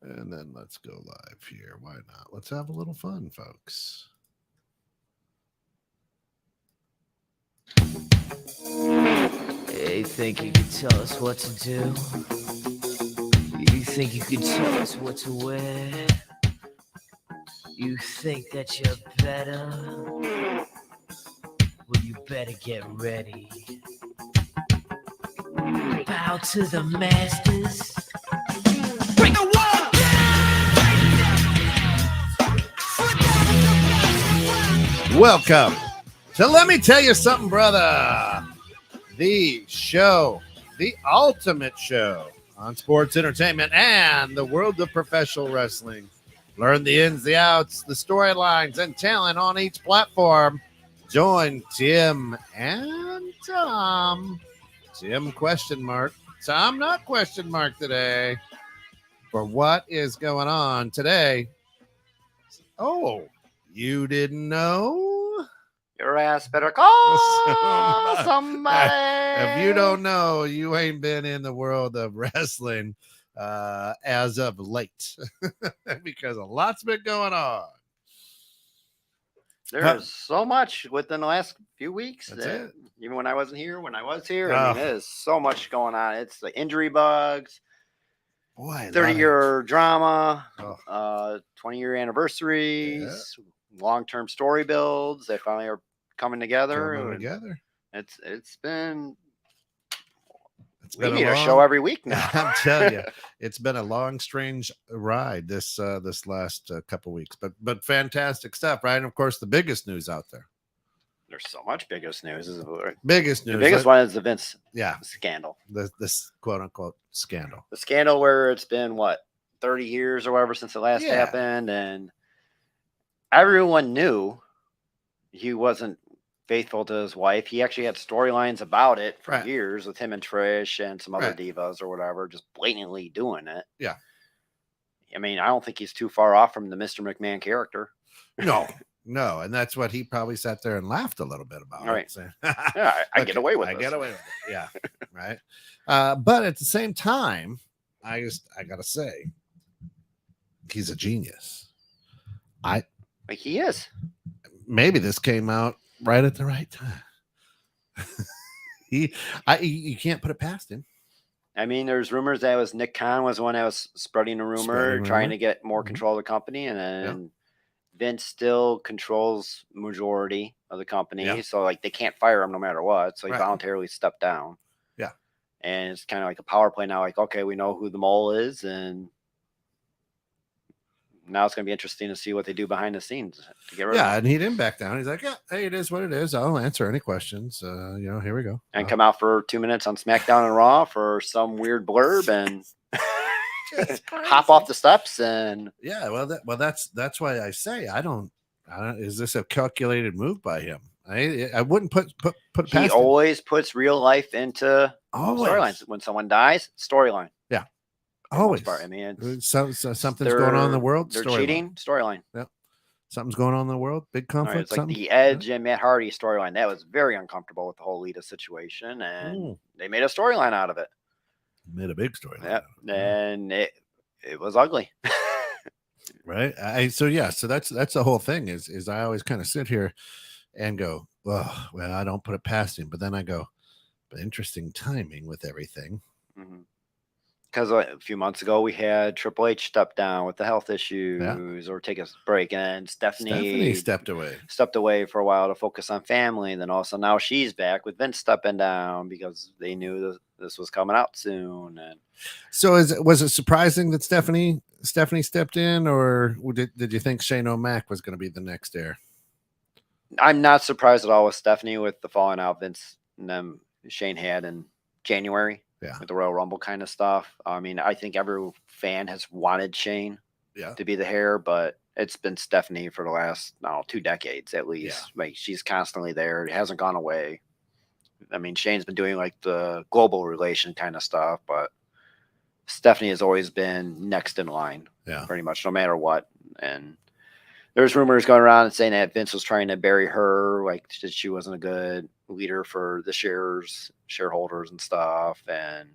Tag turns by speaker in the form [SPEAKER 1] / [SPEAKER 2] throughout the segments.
[SPEAKER 1] And then let's go live here. Why not? Let's have a little fun, folks.
[SPEAKER 2] You think you could tell us what to do? You think you could tell us what to wear? You think that you're better? Well, you better get ready. Bow to the masters. Break the wall
[SPEAKER 1] Welcome to Let Me Tell You Something, Brother. The show, the ultimate show on sports entertainment and the world of professional wrestling. Learn the ins, the outs, the storylines, and talent on each platform. Join Tim and Tom. Tim question mark. Tom not question mark today. For what is going on today? Oh, you didn't know?
[SPEAKER 3] Your ass better call
[SPEAKER 1] Somebody.
[SPEAKER 3] somebody.
[SPEAKER 1] If you don't know, you ain't been in the world of wrestling as of late because a lot's been going on.
[SPEAKER 3] There's so much within the last few weeks.
[SPEAKER 1] That's
[SPEAKER 3] that,
[SPEAKER 1] it.
[SPEAKER 3] even when I wasn't here, when I was here, I mean, there's so much going on. It's the injury bugs,
[SPEAKER 1] Boy,
[SPEAKER 3] 30-year drama,
[SPEAKER 1] Oh.
[SPEAKER 3] 20-year anniversaries, long-term story builds. They finally are coming together. It's been. We need a show every week now.
[SPEAKER 1] I'm telling you, it's been a long, strange ride this last couple weeks, but fantastic stuff, right? And of course, the biggest news out there.
[SPEAKER 3] There's so much biggest news.
[SPEAKER 1] Biggest news.
[SPEAKER 3] The biggest one is the Vince scandal.
[SPEAKER 1] This quote unquote scandal.
[SPEAKER 3] The scandal where it's been 30 years or whatever since it last happened, and everyone knew he wasn't faithful to his wife. He actually had storylines about it for years with him and Trish and some other divas or whatever, just blatantly doing it.
[SPEAKER 1] Yeah.
[SPEAKER 3] I mean, I don't think he's too far off from the Mr. McMahon character.
[SPEAKER 1] No. And that's what he probably sat there and laughed a little bit about.
[SPEAKER 3] Right.
[SPEAKER 1] It, saying,
[SPEAKER 3] yeah, I get away with it.
[SPEAKER 1] I get away with it. Yeah. Right. But at the same time, I gotta say, he's a genius.
[SPEAKER 3] He is.
[SPEAKER 1] Maybe this came out right at the right time. You can't put it past him.
[SPEAKER 3] I mean, there's rumors that it was Nick Khan was the one that was spreading a rumor, trying to get more control of the company, and then Vince still controls majority of the company, so they can't fire him no matter what. So he voluntarily stepped down.
[SPEAKER 1] Yeah,
[SPEAKER 3] and it's kind of like a power play now. Okay, we know who the mole is, and now it's going to be interesting to see what they do behind the scenes to get rid of him.
[SPEAKER 1] And he didn't back down. He's like, yeah, hey, it is what it is. I'll answer any questions. Here we go.
[SPEAKER 3] And come out for 2 minutes on SmackDown and Raw for some weird blurb and hop off the steps. And
[SPEAKER 1] that's why I say I don't. Is this a calculated move by him? I wouldn't put it past him.
[SPEAKER 3] He always puts real life into storylines. When someone dies, storyline.
[SPEAKER 1] Yeah. Always.
[SPEAKER 3] I mean,
[SPEAKER 1] something's going on in the world.
[SPEAKER 3] They're cheating. Storyline.
[SPEAKER 1] Yeah. Something's going on in the world. Big conflict.
[SPEAKER 3] It's like the Edge and Matt Hardy storyline. That was very uncomfortable with the whole Lita situation, and they made a storyline out of it.
[SPEAKER 1] Made a big storyline.
[SPEAKER 3] Yeah, and it was ugly.
[SPEAKER 1] Right. So that's the whole thing. Is I always kind of sit here and go, well, I don't put it past him, but then I go, but interesting timing with everything.
[SPEAKER 3] Mm-hmm. Because a few months ago we had Triple H step down with the health issues or take a break, and Stephanie
[SPEAKER 1] stepped
[SPEAKER 3] away for a while to focus on family, and then also now she's back with Vince stepping down because they knew this was coming out soon. And
[SPEAKER 1] so was it surprising that Stephanie stepped in, or did you think Shane O'Mac was going to be the next heir?
[SPEAKER 3] I'm not surprised at all with Stephanie with the falling out Vince and them Shane had in January.
[SPEAKER 1] Yeah.
[SPEAKER 3] With the Royal Rumble kind of stuff. I mean, I think every fan has wanted Shane to be the heir, but it's been Stephanie for the last 2 decades at least. Yeah. Like, she's constantly there. It hasn't gone away. I mean, Shane's been doing like the global relation kind of stuff, but Stephanie has always been next in line.
[SPEAKER 1] Yeah.
[SPEAKER 3] Pretty much no matter what. And there's rumors going around and saying that Vince was trying to bury her, like she wasn't a good leader for the shareholders and stuff, and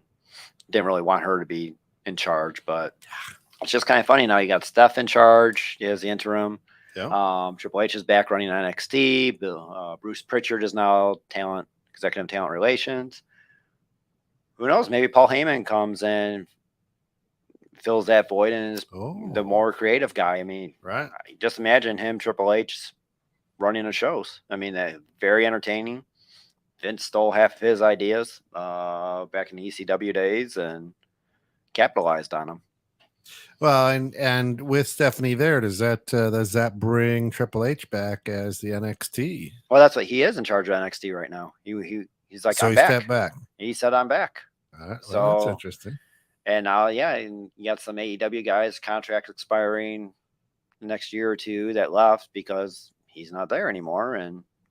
[SPEAKER 3] didn't really want her to be in charge. But it's just kind of funny now. You got Steph in charge as the interim.
[SPEAKER 1] Yeah.
[SPEAKER 3] Triple H is back running NXT. Bruce Pritchard is now executive talent relations. Who knows? Maybe Paul Heyman comes in, fills that void, and is the more creative guy. I mean,
[SPEAKER 1] right?
[SPEAKER 3] Just imagine him, Triple H, running the shows. I mean, very entertaining. Vince stole half of his ideas back in the ECW days and capitalized on them.
[SPEAKER 1] Well, and with Stephanie there, does that bring Triple H back as the NXT?
[SPEAKER 3] Well, that's what he is in charge of NXT right now. He's like,
[SPEAKER 1] so
[SPEAKER 3] I'm
[SPEAKER 1] he
[SPEAKER 3] back.
[SPEAKER 1] Stepped back.
[SPEAKER 3] He said, I'm back.
[SPEAKER 1] Well,
[SPEAKER 3] so
[SPEAKER 1] that's interesting.
[SPEAKER 3] And now, and you got some AEW guys contract expiring the next year or two that left because he's not there anymore.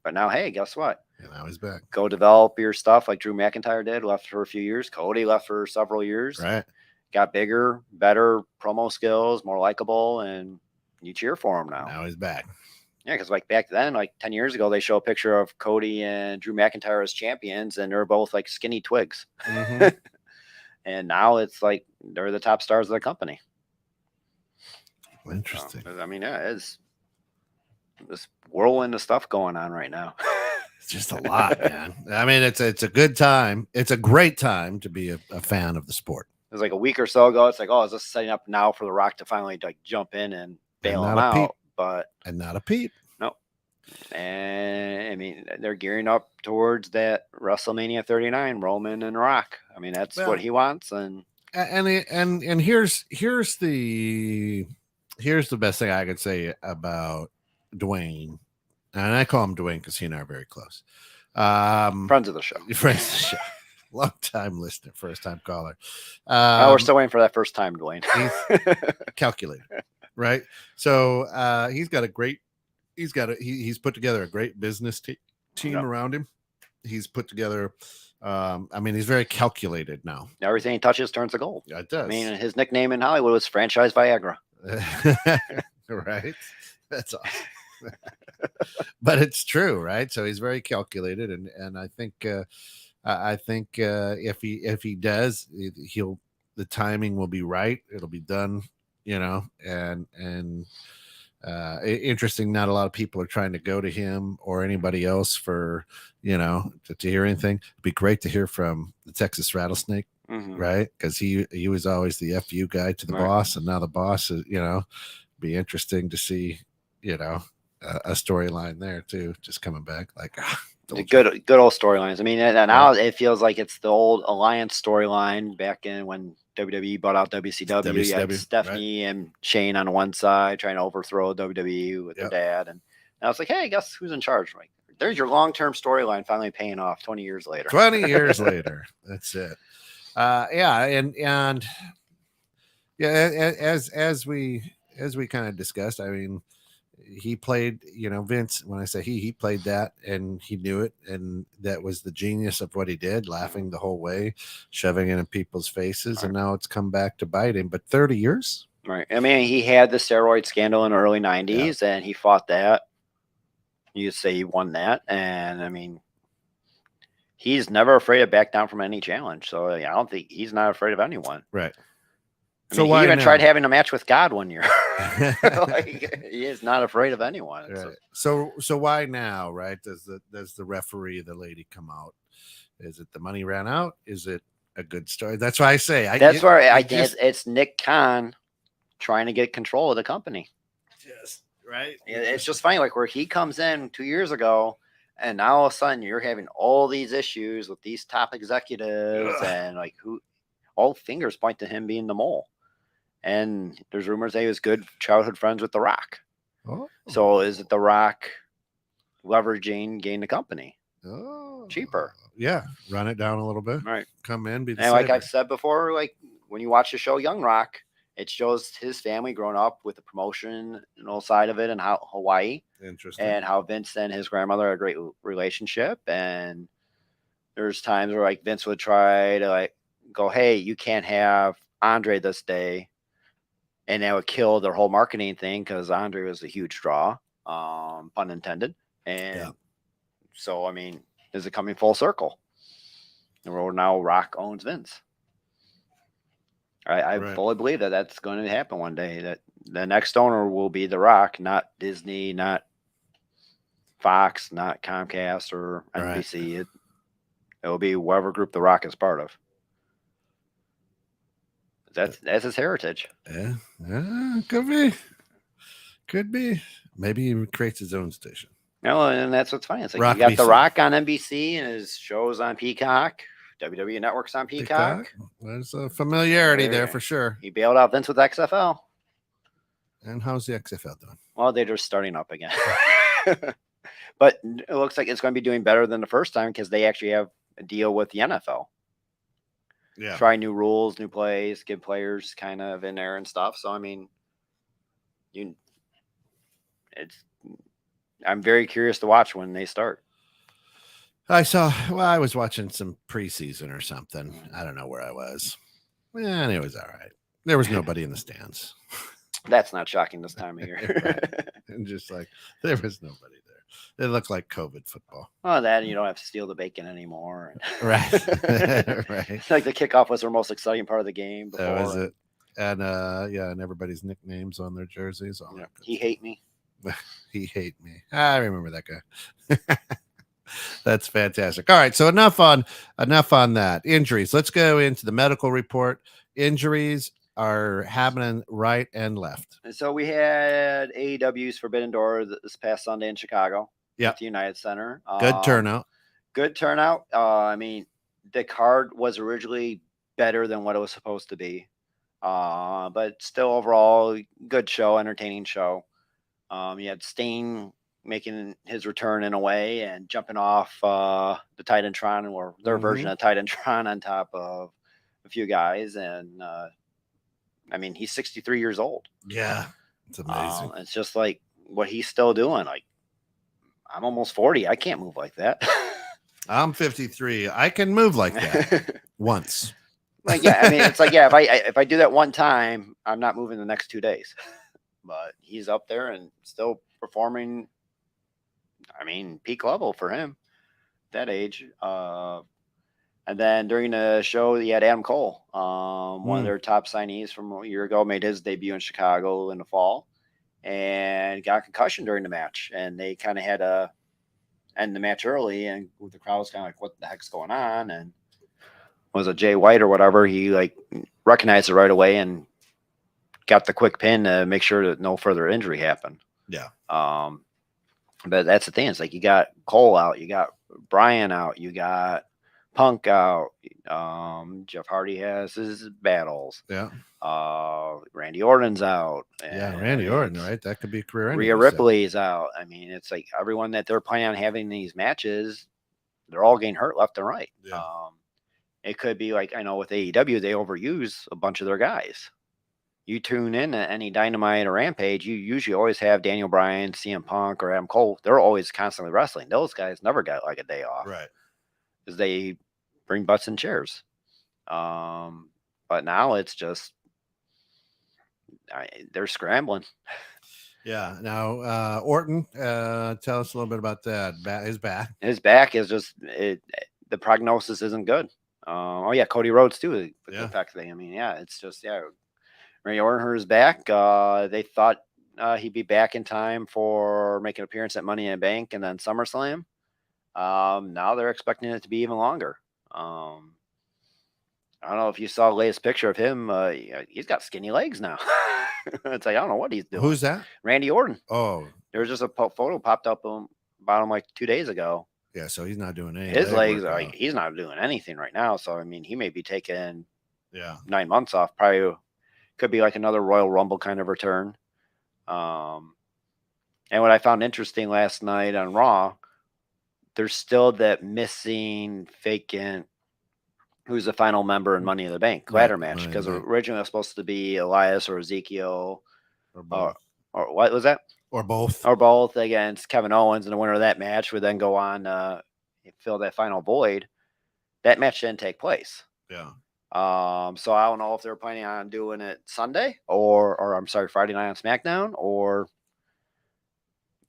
[SPEAKER 3] But now, hey, guess what?
[SPEAKER 1] And now he's back.
[SPEAKER 3] Go develop your stuff like Drew McIntyre did. Left for a few years. Cody left for several years.
[SPEAKER 1] Right.
[SPEAKER 3] Got bigger, better promo skills, more likable, and you cheer for him now.
[SPEAKER 1] Now he's back.
[SPEAKER 3] Yeah, because like back then, like 10 years ago, they show a picture of Cody and Drew McIntyre as champions, and they're both like skinny twigs.
[SPEAKER 1] Mm-hmm.
[SPEAKER 3] And now it's like they're the top stars of the company.
[SPEAKER 1] Interesting.
[SPEAKER 3] I mean, it's this whirlwind of stuff going on right now.
[SPEAKER 1] It's just a lot, man. I mean, it's a good time. It's a great time to be a fan of the sport.
[SPEAKER 3] It was like a week or so ago. It's like, is this setting up now for The Rock to finally like jump in and bail him out?
[SPEAKER 1] And not a peep.
[SPEAKER 3] No. And I mean, they're gearing up towards that WrestleMania 39, Roman and Rock. I mean, that's what he wants. And
[SPEAKER 1] here's the best thing I could say about Dwayne. And I call him Dwayne because he and I are very close.
[SPEAKER 3] Friends of the show.
[SPEAKER 1] Friends of the show. Long time listener, first time caller.
[SPEAKER 3] We're still waiting for that first time, Dwayne.
[SPEAKER 1] He's calculated, right? So he's put together a great business team around him. He's put together. He's very calculated now.
[SPEAKER 3] Everything he touches turns to gold.
[SPEAKER 1] Yeah, it does.
[SPEAKER 3] I mean, his nickname in Hollywood was Franchise Viagra.
[SPEAKER 1] Right. That's awesome. But it's true, right? So he's very calculated, and I think if he does, the timing will be right. It'll be done, and interesting. Not a lot of people are trying to go to him or anybody else for to hear anything. It'd be great to hear from the Texas Rattlesnake, right? Because he was always the FU guy to the boss, and now the boss is be interesting to see a storyline there too, just coming back like
[SPEAKER 3] good old storylines. I mean, and now it feels like it's the old Alliance storyline back in when WWE bought out WCW. You had Stephanie and Shane on one side trying to overthrow WWE with their dad, and now it's like, hey, guess who's in charge? Like, there's your long-term storyline finally paying off 20 years later.
[SPEAKER 1] 20 years later, that's it. And as we kind of discussed, I mean, he played, Vince, when I say he played that, and he knew it, and that was the genius of what he did, laughing the whole way, shoving it in people's faces, and now it's come back to bite him. But 30 years,
[SPEAKER 3] right? I mean, he had the steroid scandal in the early 90s, and he fought that. You'd say he won that, and I mean, he's never afraid to back down from any challenge. So I don't think he's not afraid of anyone,
[SPEAKER 1] right?
[SPEAKER 3] So he even tried having a match with God one year. Like, he is not afraid of anyone.
[SPEAKER 1] Right. So why now, right? Does the referee, the lady, come out? Is it the money ran out? Is it a good story? That's why I say
[SPEAKER 3] it's Nick Khan trying to get control of the company.
[SPEAKER 1] Just right.
[SPEAKER 3] It's just funny, like where he comes in 2 years ago, and now all of a sudden you're having all these issues with these top executives, and like all fingers point to him being the mole. And there's rumors that he was good childhood friends with The Rock. Oh. So is it The Rock leveraging gain the company? Cheaper.
[SPEAKER 1] Yeah. Run it down a little bit.
[SPEAKER 3] Right.
[SPEAKER 1] Come in, be the
[SPEAKER 3] and saver. Like I've said before, like when you watch the show Young Rock, it shows his family growing up with the promotion side of it and how Hawaii.
[SPEAKER 1] Interesting.
[SPEAKER 3] And how Vince and his grandmother had a great relationship. And there's times where like Vince would try to like go, hey, you can't have Andre this day. And that would kill their whole marketing thing because Andre was a huge draw, pun intended. And so, I mean, is it coming full circle? And now Rock owns Vince. I fully believe that that's going to happen one day. That the next owner will be The Rock, not Disney, not Fox, not Comcast or NBC. Right. It will be whatever group The Rock is part of. That's his heritage.
[SPEAKER 1] Yeah, could be. Maybe he creates his own station.
[SPEAKER 3] No, and that's what's funny. It's like you got The Rock on NBC and his shows on Peacock. WWE Network's on Peacock.
[SPEAKER 1] There's a familiarity there for sure.
[SPEAKER 3] He bailed out Vince with XFL.
[SPEAKER 1] And how's the XFL doing?
[SPEAKER 3] Well, they're just starting up again. But it looks like it's going to be doing better than the first time because they actually have a deal with the NFL.
[SPEAKER 1] Yeah.
[SPEAKER 3] Try new rules, new plays, get players kind of in there and stuff. So, I mean, I'm very curious to watch when they start.
[SPEAKER 1] I was watching some preseason or something. I don't know where I was. And it was all right. There was nobody in the stands.
[SPEAKER 3] That's not shocking this time of year.
[SPEAKER 1] Right. And just like, there was nobody there. It looked like COVID football.
[SPEAKER 3] Oh, that, you don't have to steal the bacon anymore.
[SPEAKER 1] Right. Right.
[SPEAKER 3] Like the kickoff was their most exciting part of the game before.
[SPEAKER 1] That was it. And and everybody's nicknames on their jerseys.
[SPEAKER 3] Yeah. He hate me.
[SPEAKER 1] He hate me. I remember that guy. That's fantastic. All right, so enough on that. Injuries. Let's go into the medical report. Injuries are happening right and left.
[SPEAKER 3] And so we had AEW's Forbidden Door this past Sunday in Chicago.
[SPEAKER 1] Yeah,
[SPEAKER 3] at the United Center.
[SPEAKER 1] Good turnout.
[SPEAKER 3] Good turnout. I mean, the card was originally better than what it was supposed to be, but still overall good show, entertaining show. You had Sting making his return in a way and jumping off the Titantron or their version of Titantron on top of a few guys. And I mean, he's 63 years old.
[SPEAKER 1] Yeah, it's amazing.
[SPEAKER 3] It's just like what he's still doing. Like, I'm almost 40. I can't move like that.
[SPEAKER 1] I'm 53. I can move like that once.
[SPEAKER 3] Like, yeah, I mean, it's like, yeah, if I do that one time, I'm not moving the next 2 days. But he's up there and still performing. I mean, peak level for him, that age. And then during the show, he had Adam Cole, one of their top signees from a year ago, made his debut in Chicago in the fall and got a concussion during the match. And they kind of had to end the match early, and the crowd was kind of like, what the heck's going on? And was it Jay White or whatever? He like recognized it right away and got the quick pin to make sure that no further injury happened.
[SPEAKER 1] Yeah.
[SPEAKER 3] But that's the thing. It's like you got Cole out, you got Bryan out, you got Punk out. Jeff Hardy has his battles.
[SPEAKER 1] Yeah.
[SPEAKER 3] Randy Orton's out.
[SPEAKER 1] Yeah, Randy Orton, right? That could be a career.
[SPEAKER 3] Rhea Ripley's out. I mean, it's like everyone that they're planning on having these matches, they're all getting hurt left and right.
[SPEAKER 1] Yeah.
[SPEAKER 3] It could be like, I know with AEW, they overuse a bunch of their guys. You tune in to any Dynamite or Rampage, you usually always have Daniel Bryan, CM Punk, or Adam Cole. They're always constantly wrestling. Those guys never got like a day off.
[SPEAKER 1] Right.
[SPEAKER 3] Because they bring butts and chairs. But now it's just, they're scrambling.
[SPEAKER 1] Yeah. Now, Orton, tell us a little bit about that. His back.
[SPEAKER 3] His back is just, the prognosis isn't good. Cody Rhodes too. The fact thing. I mean, yeah, it's just, Randy Orton hurt his back. They thought he'd be back in time for making an appearance at Money in the Bank and then SummerSlam. Now they're expecting it to be even longer. I don't know if you saw the latest picture of him. He's got skinny legs now. It's like, I don't know what he's doing.
[SPEAKER 1] Who's that?
[SPEAKER 3] Randy Orton.
[SPEAKER 1] Oh,
[SPEAKER 3] there was just a photo popped up about him like 2 days ago.
[SPEAKER 1] Yeah, so he's not doing anything.
[SPEAKER 3] His legs are like, he's not doing anything right now. So I mean, he may be taking 9 months off. Probably could be like another Royal Rumble kind of return. And what I found interesting last night on Raw, there's still that missing vacant who's the final member in Money in the Bank ladder match, because originally it was supposed to be Elias or Ezekiel or what was that?
[SPEAKER 1] Or both
[SPEAKER 3] against Kevin Owens, and the winner of that match would then go on fill that final void. That match didn't take place.
[SPEAKER 1] Yeah.
[SPEAKER 3] So I don't know if they're planning on doing it Sunday or I'm sorry, Friday night on SmackDown, or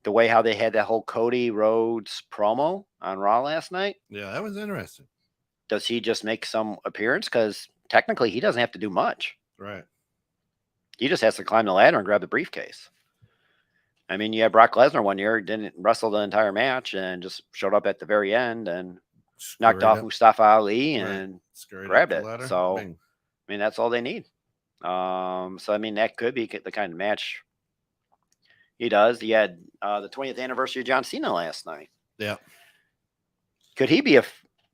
[SPEAKER 3] the way how they had that whole Cody Rhodes promo on Raw last night.
[SPEAKER 1] Yeah, that was interesting.
[SPEAKER 3] Does he just make some appearance? Because technically he doesn't have to do much.
[SPEAKER 1] Right.
[SPEAKER 3] He just has to climb the ladder and grab the briefcase. I mean, you had Brock Lesnar one year, didn't wrestle the entire match and just showed up at the very end and knocked off Mustafa Ali and grabbed it. So, I mean, that's all they need. So, I mean, that could be the kind of match he does. He had the 20th anniversary of John Cena last night.
[SPEAKER 1] Yeah.
[SPEAKER 3] Could he be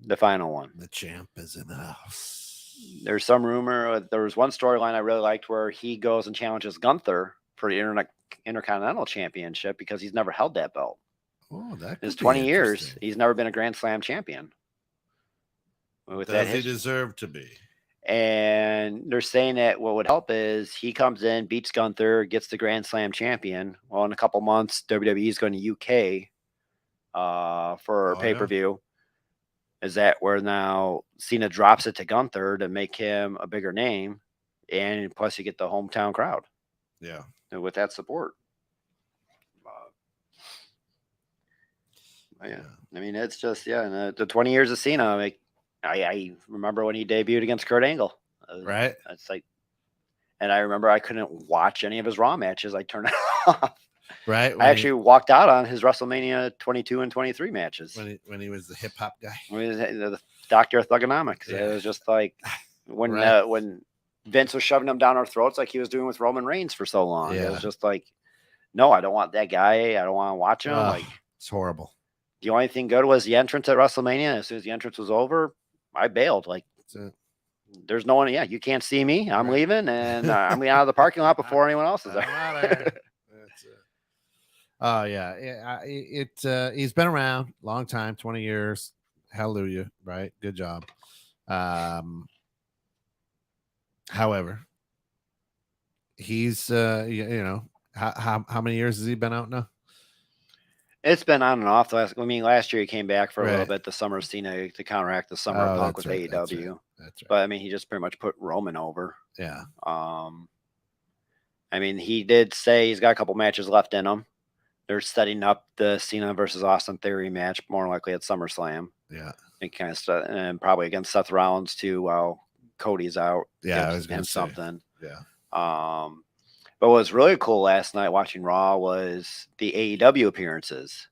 [SPEAKER 3] the final one?
[SPEAKER 1] The champ is in the house.
[SPEAKER 3] There's some rumor. There was one storyline I really liked where he goes and challenges Gunther for the Intercontinental Championship because he's never held that belt.
[SPEAKER 1] Oh, that
[SPEAKER 3] in his 20 years, he's never been a Grand Slam champion.
[SPEAKER 1] Does he deserve to be?
[SPEAKER 3] And they're saying that what would help is he comes in, beats Gunther, gets the Grand Slam champion. Well, in a couple months, WWE is going to UK for a pay-per-view. Is that where now Cena drops it to Gunther to make him a bigger name? And plus you get the hometown crowd.
[SPEAKER 1] Yeah.
[SPEAKER 3] And with that support. Yeah. I mean, it's just, and the 20 years of Cena, like, I remember when he debuted against Kurt Angle.
[SPEAKER 1] Right.
[SPEAKER 3] It's like, and I remember I couldn't watch any of his Raw matches. I turned it off.
[SPEAKER 1] Right.
[SPEAKER 3] I actually walked out on his WrestleMania 22 and 23 matches.
[SPEAKER 1] When he was the hip hop guy.
[SPEAKER 3] When he was the Doctor of Thugonomics. Yeah. It was just like when Vince was shoving him down our throats like he was doing with Roman Reigns for so long. Yeah. It was just like, no, I don't want that guy. I don't want to watch him. Like,
[SPEAKER 1] it's horrible.
[SPEAKER 3] The only thing good was the entrance at WrestleMania. As soon as the entrance was over, I bailed. Like, there's no one. Yeah, you can't see me. I'm leaving, and I'm getting out of the parking lot before anyone else is there.
[SPEAKER 1] Oh yeah, he's been around a long time, 20 years. Hallelujah, right? Good job. However, he's how many years has he been out now?
[SPEAKER 3] It's been on and off. Last year he came back for a little bit, the summer of Cena to counteract the summer of Punk with AEW. That's right. But I mean, he just pretty much put Roman over.
[SPEAKER 1] Yeah.
[SPEAKER 3] I mean, he did say he's got a couple matches left in him. They're setting up the Cena versus Austin Theory match, more likely at SummerSlam.
[SPEAKER 1] Yeah.
[SPEAKER 3] And probably against Seth Rollins too, while Cody's out.
[SPEAKER 1] Yeah, I was going to say
[SPEAKER 3] something.
[SPEAKER 1] Yeah.
[SPEAKER 3] But what was really cool last night watching Raw was the AEW appearances.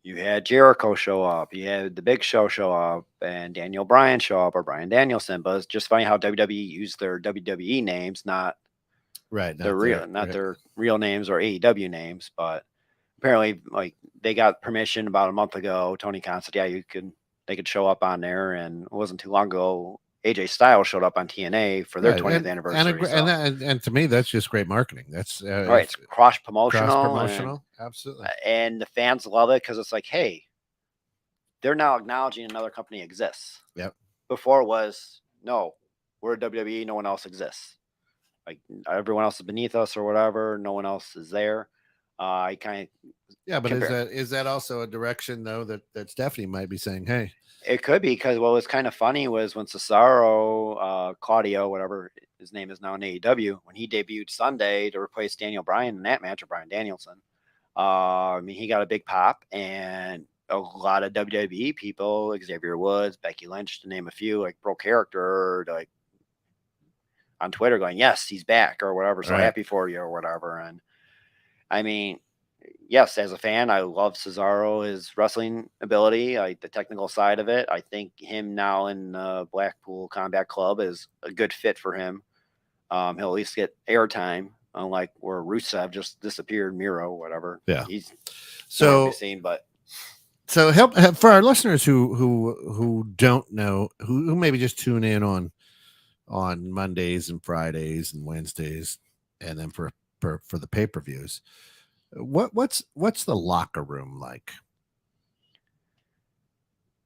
[SPEAKER 3] You had Jericho show up, you had the Big Show up, and Daniel Bryan show up, or Bryan Danielson. But it's just funny how WWE used their WWE names, not their real names or AEW names. But apparently, like, they got permission about a month ago. Tony Khan said, they could show up on there, and it wasn't too long ago. AJ Styles showed up on TNA for their 20th anniversary.
[SPEAKER 1] And to me, that's just great marketing. That's
[SPEAKER 3] right. It's cross promotional.
[SPEAKER 1] Absolutely.
[SPEAKER 3] And the fans love it because it's like, hey, they're now acknowledging another company exists.
[SPEAKER 1] Yep.
[SPEAKER 3] Before it was, no, we're WWE. No one else exists. Like, everyone else is beneath us or whatever. No one else is there. I kind of.
[SPEAKER 1] Yeah, but is that also a direction though that Stephanie might be saying, hey?
[SPEAKER 3] It could be, because what was kind of funny was when Cesaro, Claudio, whatever his name is now in AEW, when he debuted Sunday to replace Daniel Bryan in that match, or Bryan Danielson, I mean, he got a big pop, and a lot of WWE people, Xavier Woods, Becky Lynch, to name a few, like, broke character, like, on Twitter going, yes, he's back or whatever, so happy for you or whatever. And I mean, yes, as a fan, I love Cesaro, his wrestling ability, the technical side of it. I think him now in Blackpool Combat Club is a good fit for him. He'll at least get airtime, unlike where Rusev just disappeared, Miro, whatever.
[SPEAKER 1] Yeah,
[SPEAKER 3] he's
[SPEAKER 1] seen,
[SPEAKER 3] but
[SPEAKER 1] so help for our listeners who don't know, who maybe just tune in on Mondays and Fridays and Wednesdays, and then for the pay-per-views. What's the locker room like?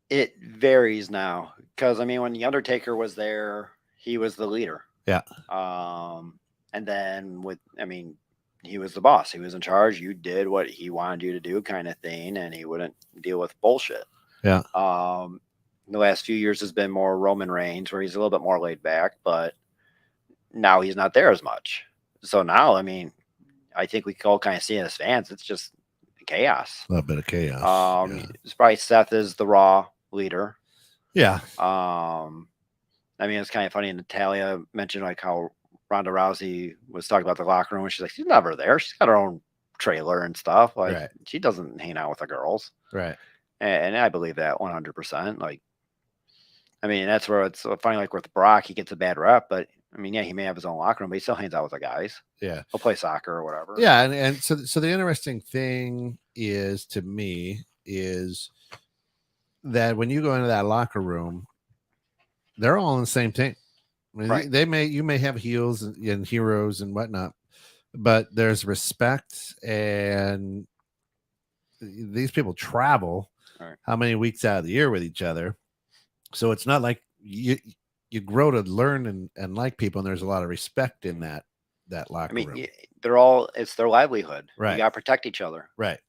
[SPEAKER 3] It varies now, because I mean, when the Undertaker was there, he was the leader.
[SPEAKER 1] Yeah.
[SPEAKER 3] And then he was the boss. He was in charge. You did what he wanted you to do, kind of thing, and he wouldn't deal with bullshit.
[SPEAKER 1] Yeah.
[SPEAKER 3] The last few years has been more Roman Reigns, where he's a little bit more laid back, but now he's not there as much. So now, I mean, I think we can all kind of see it as fans. It's just chaos.
[SPEAKER 1] A little bit of chaos.
[SPEAKER 3] It's probably Seth is the Raw leader.
[SPEAKER 1] Yeah.
[SPEAKER 3] I mean, it's kind of funny. Natalia mentioned like how Ronda Rousey was talking about the locker room, and she's like, she's never there. She's got her own trailer and stuff. Like
[SPEAKER 1] Right.
[SPEAKER 3] she doesn't hang out with the girls.
[SPEAKER 1] Right.
[SPEAKER 3] And I believe that 100%. Like, I mean, that's where it's funny. Like with Brock, he gets a bad rep, but I mean, yeah, he may have his own locker room, but he still hangs out with the guys.
[SPEAKER 1] Yeah.
[SPEAKER 3] He'll play soccer or whatever.
[SPEAKER 1] Yeah. And so the interesting thing is, to me, is that when you go into that locker room, they're all in the same team. I mean, you may have heels and heroes and whatnot, but there's respect, and these people travel how many weeks out of the year with each other. So it's not like you grow to learn and like people, and there's a lot of respect in that locker room.
[SPEAKER 3] It's their livelihood.
[SPEAKER 1] Right.
[SPEAKER 3] You got to protect each other.
[SPEAKER 1] Right.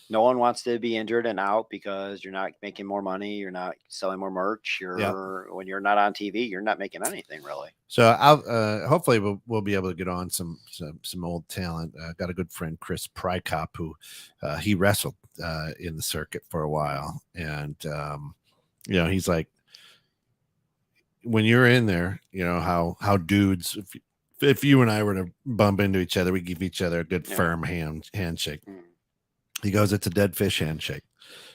[SPEAKER 3] No one wants to be injured and out because you're not making more money. You're not selling more merch. When you're not on TV, you're not making anything really.
[SPEAKER 1] So I'll hopefully we'll be able to get on some old talent. Got a good friend, Chris Prykop, who he wrestled in the circuit for a while, and he's like, when you're in there, how dudes, if you and I were to bump into each other, we give each other a good firm handshake. Mm. He goes, it's a dead fish handshake,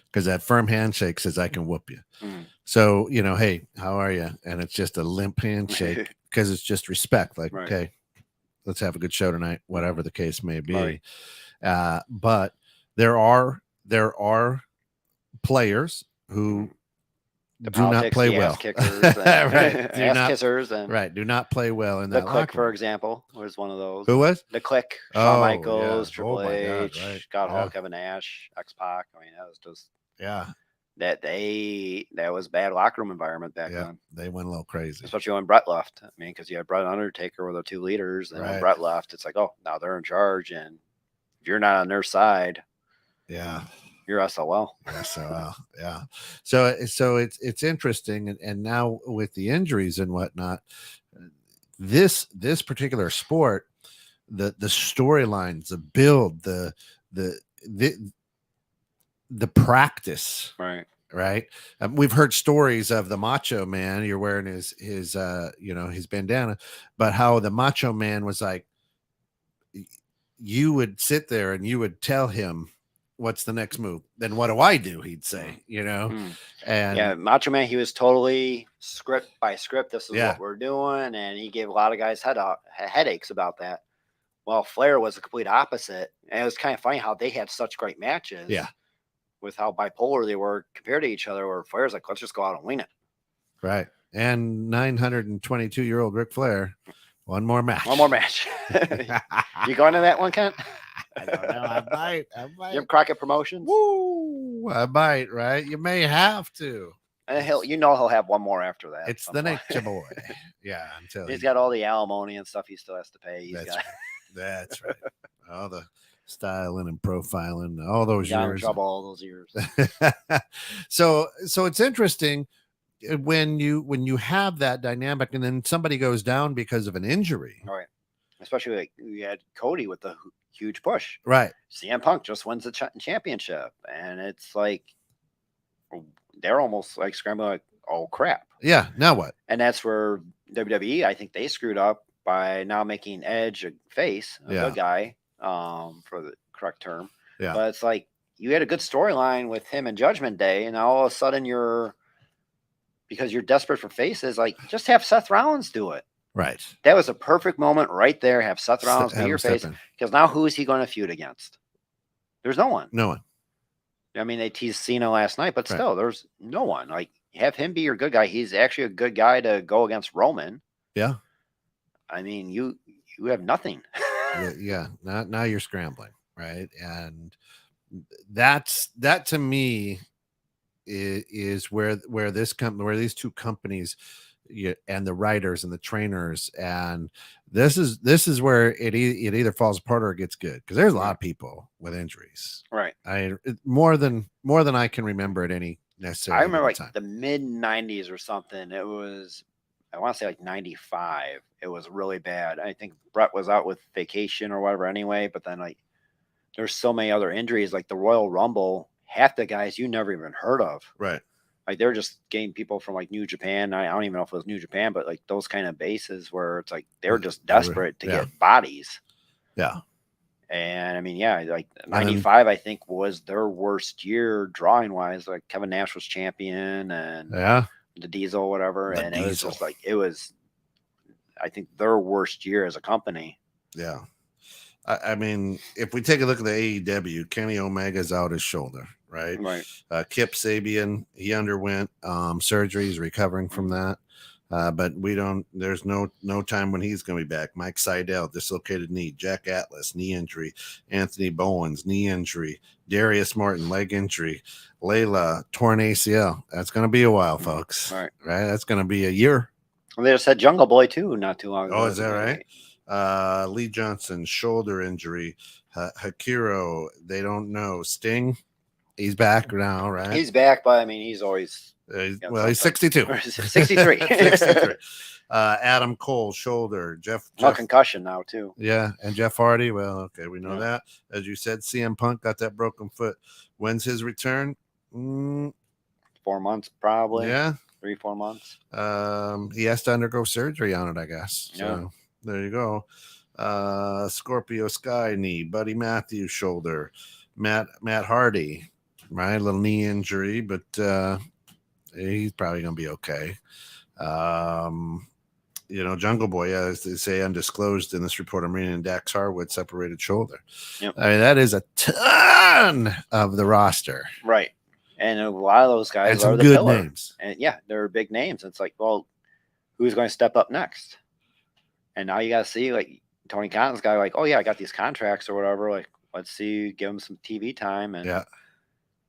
[SPEAKER 1] because that firm handshake says I can whoop you. Mm. So, hey, how are you? And it's just a limp handshake because it's just respect. Like, okay, let's have a good show tonight, whatever the case may be. Right. But there are players who do not play well.
[SPEAKER 3] Kickers
[SPEAKER 1] right.
[SPEAKER 3] Kissers and
[SPEAKER 1] do not play well in
[SPEAKER 3] the
[SPEAKER 1] that.
[SPEAKER 3] Click, for example, was one of those.
[SPEAKER 1] Who was
[SPEAKER 3] the Click? Shawn Michaels,
[SPEAKER 1] yeah.
[SPEAKER 3] Triple H, Hall, Kevin Nash, X-Pac. I mean, that was just that was bad locker room environment back then.
[SPEAKER 1] They went a little crazy,
[SPEAKER 3] especially when Brett left. I mean, because you had Brett and Undertaker were the two leaders, and when Brett left, it's like, oh, now they're in charge, and if you're not on their side, you're SOL.
[SPEAKER 1] SOL, yeah. So it's interesting, and now with the injuries and whatnot, this particular sport, the storylines, the build, the practice, right. We've heard stories of the Macho Man. You're wearing his bandana, but how the Macho Man was like, you would sit there and you would tell him, what's the next move? Then what do I do? He'd say, and
[SPEAKER 3] Macho Man, he was totally script by script. This is what we're doing. And he gave a lot of guys headaches about that. Well, Flair was the complete opposite. And it was kind of funny how they had such great matches.
[SPEAKER 1] Yeah.
[SPEAKER 3] With how bipolar they were compared to each other, where Flair's like, let's just go out and win it.
[SPEAKER 1] Right. And 922-year-old Ric Flair, one more match.
[SPEAKER 3] You going to that one, Kent?
[SPEAKER 1] I don't know. I might.
[SPEAKER 3] You have Crockett Promotions?
[SPEAKER 1] Woo! I might, right? You may have to.
[SPEAKER 3] And he'll have one more after that.
[SPEAKER 1] It's the Nature Boy. Yeah,
[SPEAKER 3] he's got all the alimony and stuff he still has to pay.
[SPEAKER 1] That's right. All the styling and profiling, all those years.
[SPEAKER 3] In trouble all those years.
[SPEAKER 1] So it's interesting when you have that dynamic, and then somebody goes down because of an injury.
[SPEAKER 3] Right. Especially like we had Cody with the huge push.
[SPEAKER 1] Right.
[SPEAKER 3] CM Punk just wins the championship, and it's like they're almost like scrambling like, oh crap.
[SPEAKER 1] Yeah. Now what?
[SPEAKER 3] And that's where WWE, I think they screwed up by now making Edge a face, a good guy, for the correct term.
[SPEAKER 1] Yeah.
[SPEAKER 3] But it's like you had a good storyline with him in Judgment Day, and now all of a sudden because you're desperate for faces, like just have Seth Rollins do it.
[SPEAKER 1] Right.
[SPEAKER 3] That was a perfect moment right there. Have Seth Rollins be your face, because now who is he going to feud against? There's no one.
[SPEAKER 1] No one.
[SPEAKER 3] I mean, they teased Cena last night, but still, there's no one. Like, have him be your good guy. He's actually a good guy to go against Roman.
[SPEAKER 1] Yeah.
[SPEAKER 3] I mean, you have nothing.
[SPEAKER 1] Yeah. Now you're scrambling, right? And that to me is where these two companies, and the writers and the trainers, and this is where it either falls apart or it gets good, because there's a lot of people with injuries.
[SPEAKER 3] Right.
[SPEAKER 1] More than I can remember at any necessary.
[SPEAKER 3] I remember
[SPEAKER 1] time.
[SPEAKER 3] The mid 90s or something. It was, I want to say 95. It was really bad. I think Brett was out with vacation or whatever anyway, but then there's so many other injuries, like the Royal Rumble, half the guys you never even heard of.
[SPEAKER 1] Right.
[SPEAKER 3] Like they're just getting people from like New Japan. I don't even know if it was New Japan, but like those kind of bases where it's like they're just desperate to get bodies.
[SPEAKER 1] Yeah.
[SPEAKER 3] And I mean, yeah, like 95, I think was their worst year drawing wise. Like Kevin Nash was champion and the Diesel, whatever. And it was just like, I think their worst year as a company.
[SPEAKER 1] Yeah. I mean, if we take a look at the AEW, Kenny Omega's out his shoulder, right?
[SPEAKER 3] Right.
[SPEAKER 1] Kip Sabian, he underwent surgery. He's recovering from that. But there's no time when he's going to be back. Mike Seidel, dislocated knee. Jack Atlas, knee injury. Anthony Bowens, knee injury. Darius Martin, leg injury. Layla, torn ACL. That's going to be a while, folks.
[SPEAKER 3] Right.
[SPEAKER 1] That's going to be a year.
[SPEAKER 3] Well, they just had Jungle Boy, too, not too long ago.
[SPEAKER 1] Oh, is that right? Lee Johnson, shoulder injury. Hakiro, they don't know. Sting, he's back now, right?
[SPEAKER 3] He's back, but I mean, he's always...
[SPEAKER 1] he's 62.
[SPEAKER 3] 63.
[SPEAKER 1] 63. Adam Cole, shoulder. Jeff
[SPEAKER 3] concussion now, too.
[SPEAKER 1] Yeah, and Jeff Hardy, well, okay, we know that. As you said, CM Punk got that broken foot. When's his return?
[SPEAKER 3] 4 months, probably.
[SPEAKER 1] Yeah.
[SPEAKER 3] 3-4 months.
[SPEAKER 1] He has to undergo surgery on it, I guess. So there you go. Scorpio Sky knee, Buddy Matthews shoulder, Matt Hardy, right? A little knee injury, but he's probably gonna be okay. Jungle Boy, as they say, undisclosed in this report I'm reading, and Dax Harwood separated shoulder.
[SPEAKER 3] Yep.
[SPEAKER 1] I mean, that is a ton of the roster,
[SPEAKER 3] right? And a lot of those guys are the
[SPEAKER 1] good
[SPEAKER 3] pillar.
[SPEAKER 1] Names.
[SPEAKER 3] And they're big names. It's like, well, who's going to step up next? And now you got to see, like, Tony Khan's guy, like, oh, yeah, I got these contracts or whatever. Like, let's see, give them some TV time. And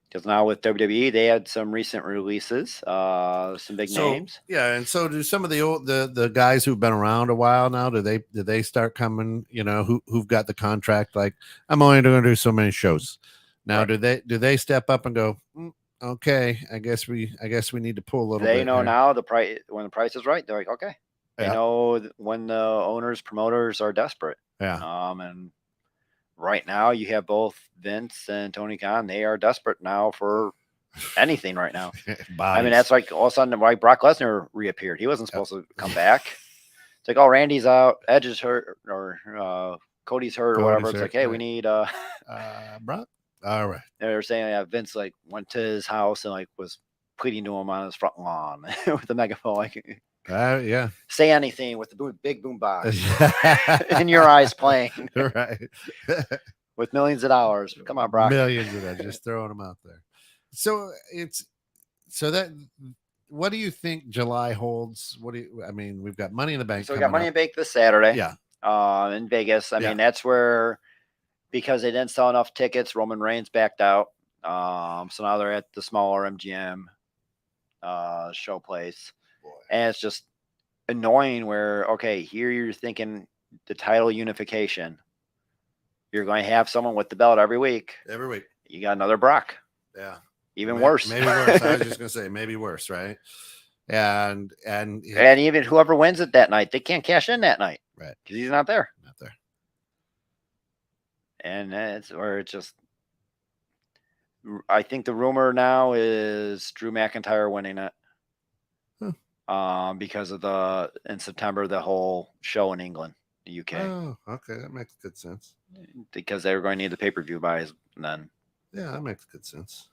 [SPEAKER 3] because now with WWE, they had some recent releases, some big names.
[SPEAKER 1] Yeah, and so do some of the guys who've been around a while now. Do they start coming? Who've got the contract? Like, I'm only going to do so many shows. Now, do they step up and go? Okay, I guess we need to pull a little.
[SPEAKER 3] They
[SPEAKER 1] bit
[SPEAKER 3] know
[SPEAKER 1] here.
[SPEAKER 3] Now the price, when the price is right. They're like, okay. They know when the owners, promoters are desperate.
[SPEAKER 1] Yeah.
[SPEAKER 3] And right now you have both Vince and Tony Khan. They are desperate now for anything right now. I mean, that's like all of a sudden why Brock Lesnar reappeared. He wasn't supposed to come back. It's like, oh, Randy's out, Edge is hurt, or Cody's hurt, or whatever. It's like, hey, we need
[SPEAKER 1] Brock. All right.
[SPEAKER 3] They're saying Vince like went to his house and like was pleading to him on his front lawn with a megaphone, like, say anything with the big boom box in your eyes playing,
[SPEAKER 1] right?
[SPEAKER 3] With millions of dollars. Come on, Brock.
[SPEAKER 1] Millions of dollars, just throwing them out there. So what do you think July holds? We've got Money in the Bank.
[SPEAKER 3] So we got Money in the Bank this Saturday.
[SPEAKER 1] Yeah.
[SPEAKER 3] In Vegas. I mean, that's where, because they didn't sell enough tickets, Roman Reigns backed out. So now they're at the smaller MGM show place. Boy. And it's just annoying where, okay, here you're thinking the title unification. You're going to have someone with the belt every week.
[SPEAKER 1] Every week.
[SPEAKER 3] You got another Brock.
[SPEAKER 1] Yeah.
[SPEAKER 3] Even worse.
[SPEAKER 1] Maybe worse. I was just going to say maybe worse, right? And
[SPEAKER 3] even whoever wins it that night, they can't cash in that night.
[SPEAKER 1] Right.
[SPEAKER 3] Because he's not there.
[SPEAKER 1] Not there.
[SPEAKER 3] And it's where it's just, I think the rumor now is Drew McIntyre winning it. Because of in September, the whole show in England, the UK.
[SPEAKER 1] Oh, okay. That makes good sense.
[SPEAKER 3] Because they were going to need the pay-per-view buys then.
[SPEAKER 1] Yeah, that makes good sense.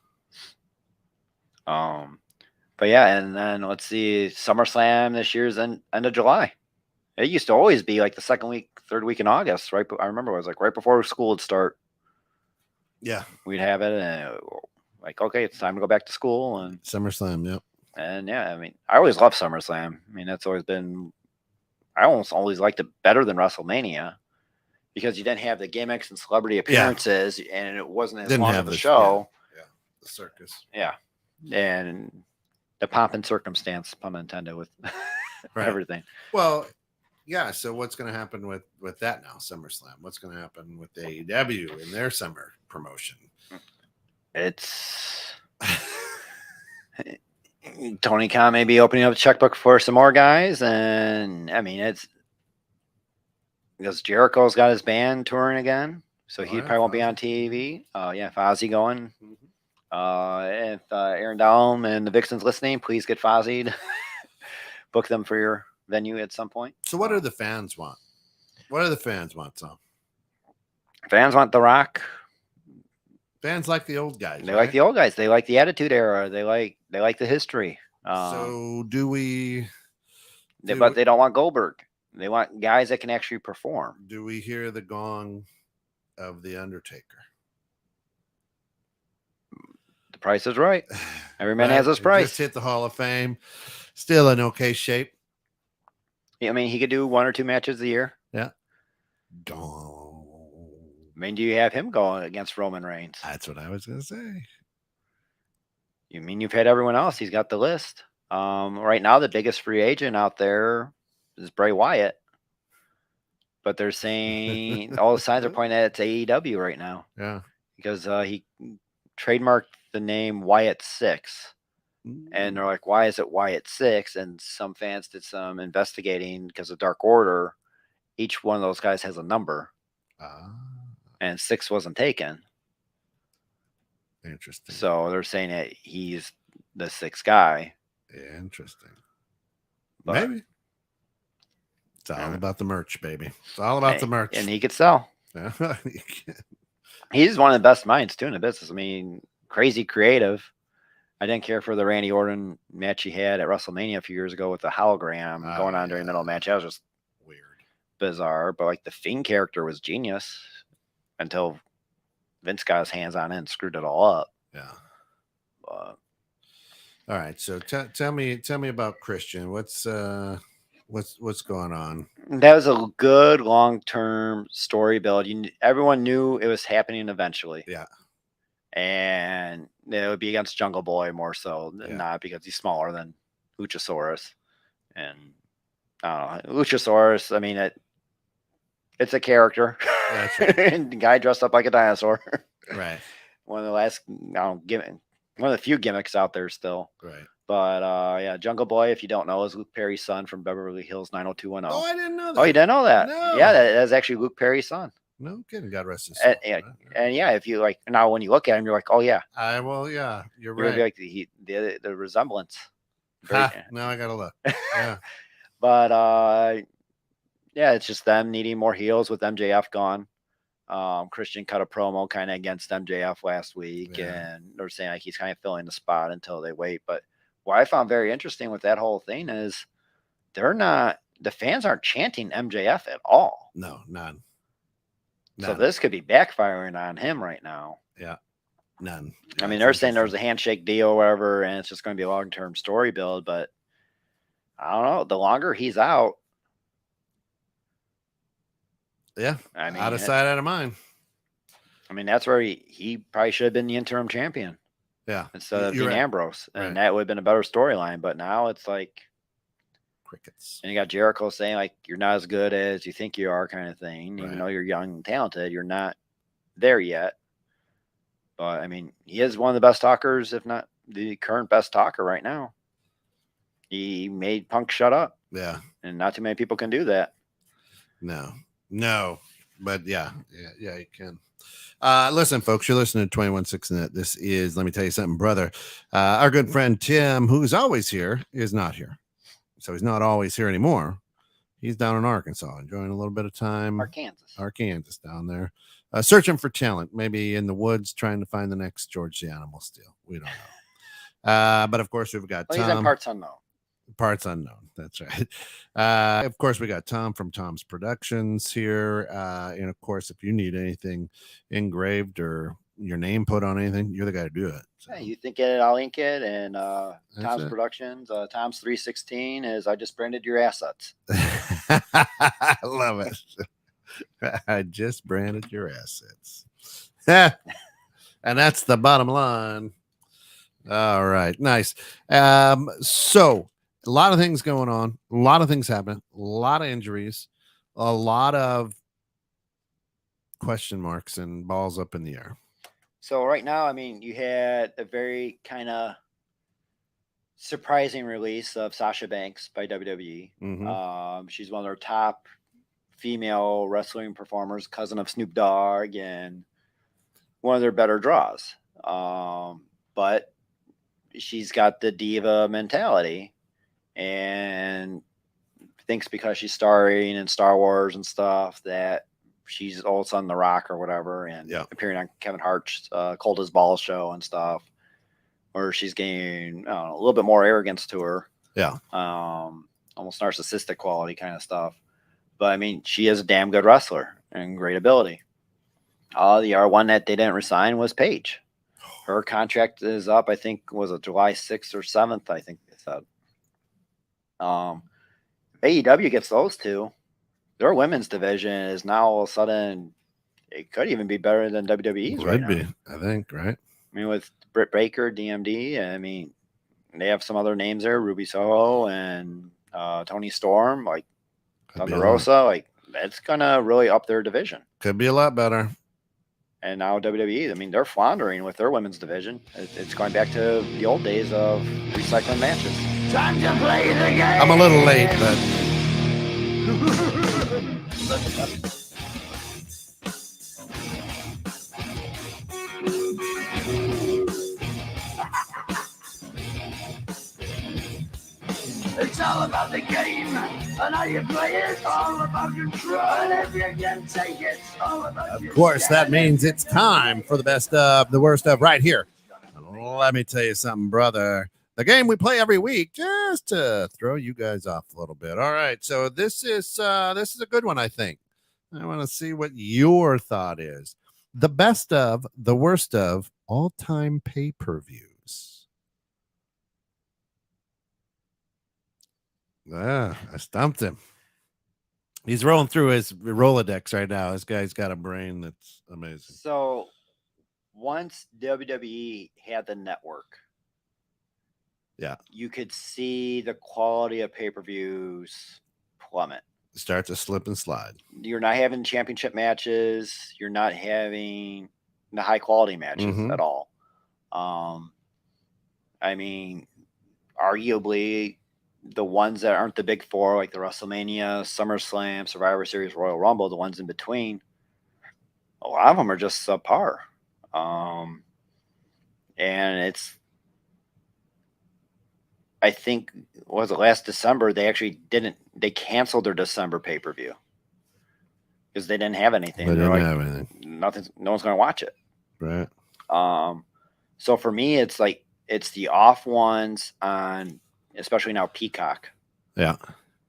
[SPEAKER 3] But yeah, and then let's see, SummerSlam this year's end of July. It used to always be like the second week, third week in August, right? I remember it was like right before school would start.
[SPEAKER 1] Yeah.
[SPEAKER 3] We'd have it and like, okay, it's time to go back to school. And
[SPEAKER 1] SummerSlam, yep.
[SPEAKER 3] And yeah, I mean, I always loved SummerSlam. I mean, that's always been, I almost always liked it better than WrestleMania because you didn't have the gimmicks and celebrity appearances and it wasn't as long of a show.
[SPEAKER 1] Yeah. The circus.
[SPEAKER 3] Yeah. And the pomp and circumstance, pun intended, with everything.
[SPEAKER 1] Well, yeah. So what's going to happen with that now? SummerSlam. What's going to happen with AEW in their summer promotion?
[SPEAKER 3] It's Tony Khan may be opening up a checkbook for some more guys, and I mean it's because Jericho's got his band touring again, so he probably won't be on TV. Fozzy going. If Aaron Dahlem and the Vixens listening, please get Fozzie. Book them for your venue at some point.
[SPEAKER 1] So what do the fans want? What do the fans want, Tom?
[SPEAKER 3] Fans want The Rock.
[SPEAKER 1] Fans like the old guys.
[SPEAKER 3] They like the old guys. They like the Attitude Era. They like the history.
[SPEAKER 1] So do we?
[SPEAKER 3] But they don't want Goldberg. They want guys that can actually perform.
[SPEAKER 1] Do we hear the gong of the Undertaker?
[SPEAKER 3] The price is right. Every man has his price.
[SPEAKER 1] Just hit the Hall of Fame. Still in okay shape.
[SPEAKER 3] I mean, he could do 1 or 2 matches a year.
[SPEAKER 1] Yeah.
[SPEAKER 3] I mean, do you have him going against Roman Reigns?
[SPEAKER 1] That's what I was going to say.
[SPEAKER 3] You mean you've had everyone else? He's got the list. Right now, the biggest free agent out there is Bray Wyatt. But they're saying all the signs are pointing at it's AEW right now.
[SPEAKER 1] Yeah.
[SPEAKER 3] Because he trademarked the name Wyatt 6. And they're like, why is it Wyatt 6? And some fans did some investigating because of Dark Order. Each one of those guys has a number. And 6 wasn't taken.
[SPEAKER 1] Interesting.
[SPEAKER 3] So they're saying that he's the 6th guy.
[SPEAKER 1] Interesting.
[SPEAKER 3] But,
[SPEAKER 1] maybe. It's all about the merch, baby. It's all about the merch.
[SPEAKER 3] And he could sell. He's one of the best minds, too, in the business. I mean, crazy creative. I didn't care for the Randy Orton match he had at WrestleMania a few years ago with the hologram going on during the middle match. That was just
[SPEAKER 1] weird,
[SPEAKER 3] bizarre. But like the Fiend character was genius until Vince got his hands on it and screwed it all up.
[SPEAKER 1] Yeah. All right. So tell me about Christian. What's going on?
[SPEAKER 3] That was a good long-term story build. Everyone knew it was happening eventually.
[SPEAKER 1] Yeah.
[SPEAKER 3] And it would be against Jungle Boy more so, not because he's smaller than Luchasaurus. And I don't know, Luchasaurus, I mean, it's a character.
[SPEAKER 1] That's right.
[SPEAKER 3] And the guy dressed up like a dinosaur.
[SPEAKER 1] Right.
[SPEAKER 3] One of the last, one of the few gimmicks out there still.
[SPEAKER 1] Right.
[SPEAKER 3] But Jungle Boy, if you don't know, is Luke Perry's son from Beverly Hills 90210.
[SPEAKER 1] Oh, I didn't know that.
[SPEAKER 3] Oh, you didn't know that?
[SPEAKER 1] No.
[SPEAKER 3] Yeah, that is actually Luke Perry's son.
[SPEAKER 1] No kidding. God rest his soul.
[SPEAKER 3] And if you like now, when you look at him, you're like, oh yeah.
[SPEAKER 1] You're right.
[SPEAKER 3] Like the resemblance.
[SPEAKER 1] Now I gotta look. Yeah.
[SPEAKER 3] But it's just them needing more heels with MJF gone. Christian cut a promo kind of against MJF last week, and they're saying like he's kind of filling the spot until they wait. But what I found very interesting with that whole thing is the fans aren't chanting MJF at all.
[SPEAKER 1] No, none.
[SPEAKER 3] So this could be backfiring on him right now.
[SPEAKER 1] Yeah, none.
[SPEAKER 3] I mean, they're saying there's a handshake deal or whatever, and it's just going to be a long-term story build. But I don't know. The longer he's out,
[SPEAKER 1] I mean, out of sight, out of mind.
[SPEAKER 3] I mean, that's where he probably should have been the interim champion.
[SPEAKER 1] Yeah,
[SPEAKER 3] instead of Dean Ambrose, and that would have been a better storyline. But now it's like
[SPEAKER 1] crickets.
[SPEAKER 3] And you got Jericho saying like you're not as good as you think you are, kind of thing. Even though you're young and talented, you're not there yet. But I mean, he is one of the best talkers, if not the current best talker right now. He made Punk shut up.
[SPEAKER 1] Yeah,
[SPEAKER 3] and not too many people can do that.
[SPEAKER 1] No, but yeah, you can. Listen, folks, you're listening to 21.6 Net. This is, let me tell you something, brother. Our good friend Tim, who's always here, is not here. So he's not always here anymore. He's down in Arkansas, enjoying a little bit of time. Arkansas down there. Searching for talent, maybe in the woods, trying to find the next George the Animal Steel. We don't know. But of course, we've got Tom.
[SPEAKER 3] He's in parts unknown.
[SPEAKER 1] Parts unknown. That's right. Of course, we got Tom from Tom's Productions here. And of course, if you need anything engraved or your name put on anything, you're the guy to do it. So.
[SPEAKER 3] Yeah, you think it, I'll ink it. And Tom's Productions, Tom's 316 is I just branded your assets.
[SPEAKER 1] I love it. I just branded your assets. And that's the bottom line. All right. Nice. So a lot of things going on, a lot of things happening, a lot of injuries, a lot of question marks and balls up in the air.
[SPEAKER 3] So right now, I mean, you had a very kind of surprising release of Sasha Banks by WWE.
[SPEAKER 1] Mm-hmm.
[SPEAKER 3] She's one of their top female wrestling performers, cousin of Snoop Dogg, and one of their better draws. but she's got the diva mentality and thinks because she's starring in Star Wars and stuff that she's all of a sudden The Rock or whatever, and appearing on Kevin Hart's Cold as Balls show and stuff, where she's getting a little bit more arrogance to her.
[SPEAKER 1] Yeah.
[SPEAKER 3] Almost narcissistic quality kind of stuff. But I mean, she is a damn good wrestler and great ability. The other one that they didn't resign was Paige. Her contract is up, I think, was it July 6th or 7th, I think they said. AEW gets those two. Their women's division is now all of a sudden, it could even be better than WWE's right now.
[SPEAKER 1] Could be, I think, right?
[SPEAKER 3] I mean, with Britt Baker, DMD, I mean, they have some other names there, Ruby Soho and Tony Storm, like Thunder Rosa. Like, that's going to really up their division.
[SPEAKER 1] Could be a lot better.
[SPEAKER 3] And now WWE, I mean, they're floundering with their women's division. It's going back to the old days of recycling matches.
[SPEAKER 2] Time to play the game.
[SPEAKER 1] I'm a little late, but
[SPEAKER 2] it's all about the game and how you play it. All about control. And if you can take it, all about.
[SPEAKER 1] Of course, that means it's time for the best of the worst of right here. Let me tell you something, brother. The game we play every week just to throw you guys off a little bit. All right, so this is a good one, I think. I want to see what your thought is. The best of the worst of all-time pay-per-views. I stumped him. He's rolling through his Rolodex right now. This guy's got a brain that's amazing.
[SPEAKER 3] So once WWE had the network, you could see the quality of pay-per-views plummet.
[SPEAKER 1] Start to slip and slide.
[SPEAKER 3] You're not having championship matches. You're not having the high quality matches at all. I mean, arguably the ones that aren't the big four, like the WrestleMania, SummerSlam, Survivor Series, Royal Rumble, the ones in between, a lot of them are just subpar. And it's, I think, was it last December? They actually they canceled their December pay-per-view because they didn't have anything.
[SPEAKER 1] They didn't have anything.
[SPEAKER 3] No one's going to watch it.
[SPEAKER 1] Right.
[SPEAKER 3] So for me, it's like, it's the off ones on, especially now Peacock.
[SPEAKER 1] Yeah.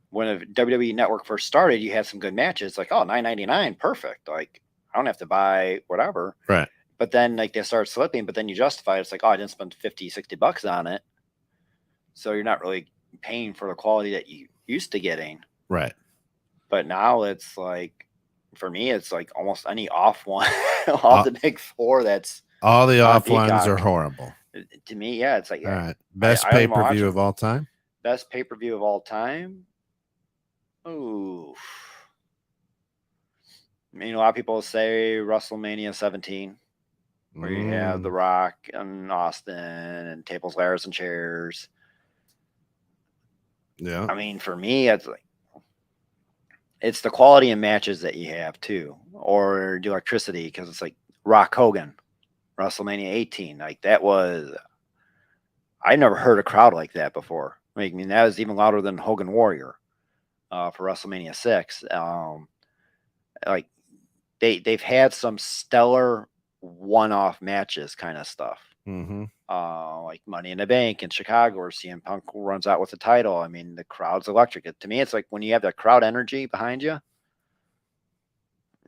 [SPEAKER 3] When the WWE Network first started, you had some good matches. Like, oh, $9.99, perfect. Like, I don't have to buy whatever.
[SPEAKER 1] Right.
[SPEAKER 3] But then, like, they start slipping, but then you justify it. It's like, oh, I didn't spend $50-$60 on it. So you're not really paying for the quality that you used to getting.
[SPEAKER 1] Right.
[SPEAKER 3] But now it's like, for me, it's like almost any off one, all the big four. That's
[SPEAKER 1] all the off ones are horrible.
[SPEAKER 3] To me, yeah, it's like,
[SPEAKER 1] all right. Best pay-per-view of all time.
[SPEAKER 3] Best pay-per-view of all time. Ooh. I mean, a lot of people say WrestleMania 17, where you have The Rock and Austin and tables, ladders, and chairs.
[SPEAKER 1] Yeah.
[SPEAKER 3] I mean, for me, it's the quality of matches that you have too, or the electricity, because it's like Rock Hogan, WrestleMania 18. Like, that was, I never heard a crowd like that before. I mean, that was even louder than Hogan Warrior for WrestleMania 6. Like, they've had some stellar one-off matches kind of stuff. Like Money in the Bank in Chicago, where CM Punk runs out with the title. I mean, the crowd's electric. To me, it's like when you have that crowd energy behind you,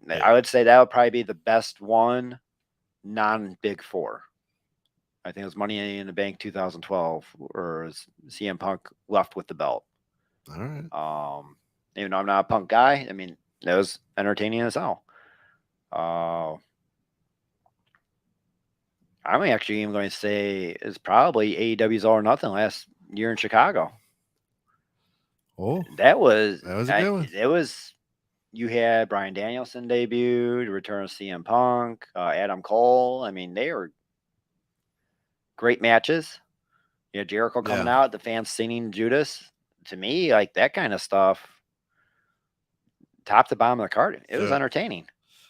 [SPEAKER 3] I would say that would probably be the best one, non-big four. I think it was Money in the Bank 2012, or CM Punk left with the belt.
[SPEAKER 1] All right.
[SPEAKER 3] Even though I'm not a Punk guy, I mean, that was entertaining as hell. I'm actually even going to say it's probably AEW's All or Nothing last year in Chicago.
[SPEAKER 1] Oh,
[SPEAKER 3] that was
[SPEAKER 1] a good one.
[SPEAKER 3] It was, you had Bryan Danielson debut, the return of CM Punk, Adam Cole. I mean, they were great matches. You had Jericho coming out, the fans singing Judas. To me, like, that kind of stuff, top to bottom of the card, it was entertaining.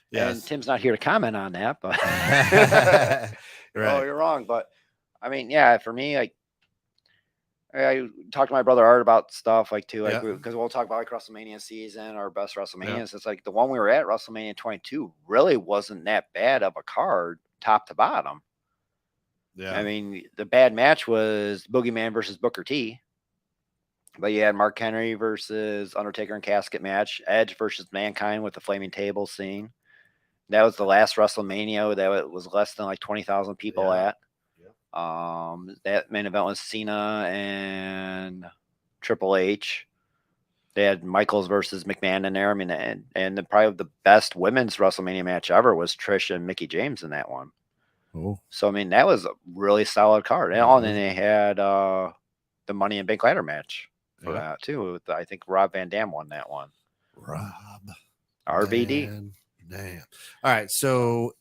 [SPEAKER 3] Yes. And Tim's not here to comment on that, but
[SPEAKER 1] right.
[SPEAKER 3] Oh, you're wrong. But I mean, yeah, for me, like I talked to my brother Art about stuff like too, like because we'll talk about like WrestleMania season or best WrestleManias. It's like the one we were at, WrestleMania 22, really wasn't that bad of a card, top to bottom.
[SPEAKER 1] Yeah.
[SPEAKER 3] I mean, the bad match was Boogeyman versus Booker T. But you had Mark Henry versus Undertaker and casket match, Edge versus Mankind with the flaming table scene. That was the last WrestleMania that was less than like 20,000 people at. That main event was Cena and Triple H. They had Michaels versus McMahon in there. I mean, and probably the best women's WrestleMania match ever was Trish and Mickie James in that one.
[SPEAKER 1] Oh.
[SPEAKER 3] So I mean, that was a really solid card. And then they had the Money in Bank ladder match for that too. I think Rob Van Dam won that one.
[SPEAKER 1] Rob
[SPEAKER 3] RVD.
[SPEAKER 1] Damn. All right, so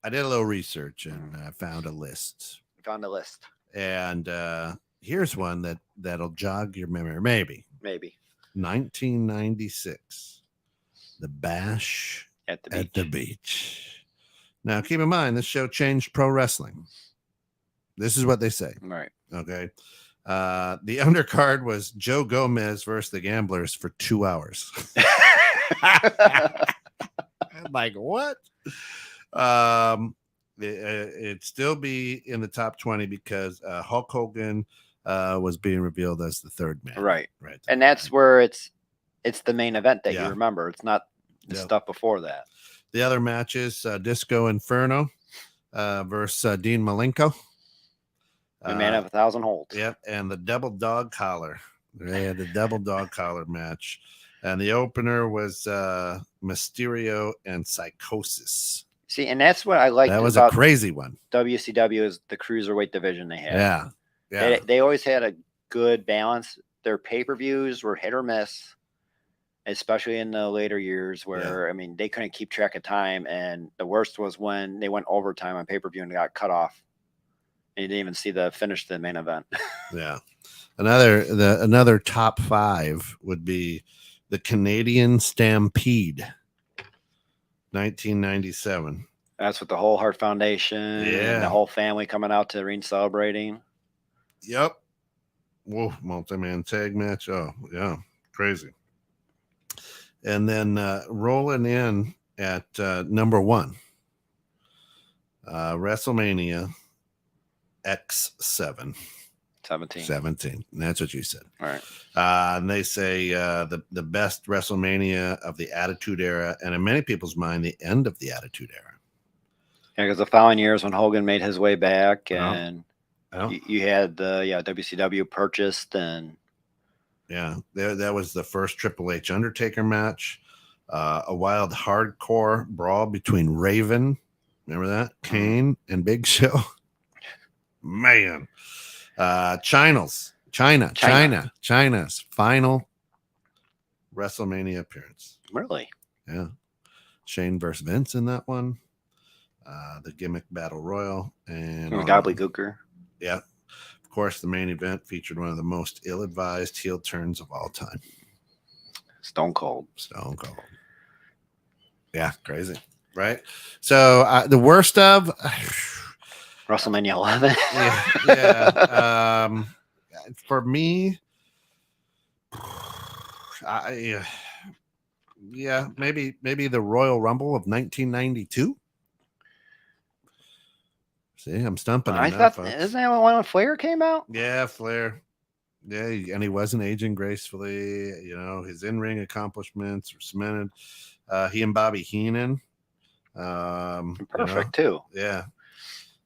[SPEAKER 1] I did a little research and I found a list. And here's one that'll jog your memory. Maybe. 1996. The Bash at the Beach. Now, keep in mind, this show changed pro wrestling. This is what they say.
[SPEAKER 3] Right.
[SPEAKER 1] Okay. The undercard was Joe Gomez versus the Gamblers for 2 hours. I'm like, what? It'd still be in the top 20 because Hulk Hogan was being revealed as the third man.
[SPEAKER 3] Right. And that's where it's the main event that you remember. It's not the stuff before that.
[SPEAKER 1] The other matches, Disco Inferno versus Dean Malenko.
[SPEAKER 3] The man of 1,000 holds.
[SPEAKER 1] Yep. And the double dog collar. They had the double dog collar match. And the opener was Mysterio and Psychosis.
[SPEAKER 3] See, and that's what I liked.
[SPEAKER 1] That was a crazy one.
[SPEAKER 3] WCW is the cruiserweight division they had.
[SPEAKER 1] Yeah.
[SPEAKER 3] They always had a good balance. Their pay-per-views were hit or miss, especially in the later years where, I mean, they couldn't keep track of time. And the worst was when they went overtime on pay-per-view and got cut off. And you didn't even see the finish to the main event.
[SPEAKER 1] Yeah. Another top 5 would be the Canadian Stampede, 1997.
[SPEAKER 3] That's with the whole Hart Foundation and the whole family coming out to the ring celebrating.
[SPEAKER 1] Yep. Whoa, multi-man tag match. Oh, yeah. Crazy. And then rolling in at number 1, WrestleMania X7. 17. And that's what you said.
[SPEAKER 3] All right.
[SPEAKER 1] And they say the best WrestleMania of the Attitude Era, and in many people's mind, the end of the Attitude Era.
[SPEAKER 3] Yeah, because the following years when Hogan made his way back, and you had the WCW purchased, and
[SPEAKER 1] that was the first Triple H Undertaker match, a wild hardcore brawl between Raven, remember that, Kane and Big Show. Man. China's final WrestleMania appearance.
[SPEAKER 3] Really?
[SPEAKER 1] Yeah. Shane versus Vince in that one. The gimmick battle royal and
[SPEAKER 3] gobbledygooker.
[SPEAKER 1] Yeah. Of course, the main event featured one of the most ill-advised heel turns of all time.
[SPEAKER 3] Stone Cold.
[SPEAKER 1] Yeah, crazy. Right? So the worst of
[SPEAKER 3] WrestleMania 11.
[SPEAKER 1] For me, maybe the Royal Rumble of 1992. See, I'm stumping.
[SPEAKER 3] I thought, isn't that one when Flair came out?
[SPEAKER 1] Yeah, Flair. Yeah, and he wasn't aging gracefully. You know, his in-ring accomplishments were cemented. He and Bobby Heenan.
[SPEAKER 3] Perfect too.
[SPEAKER 1] Yeah.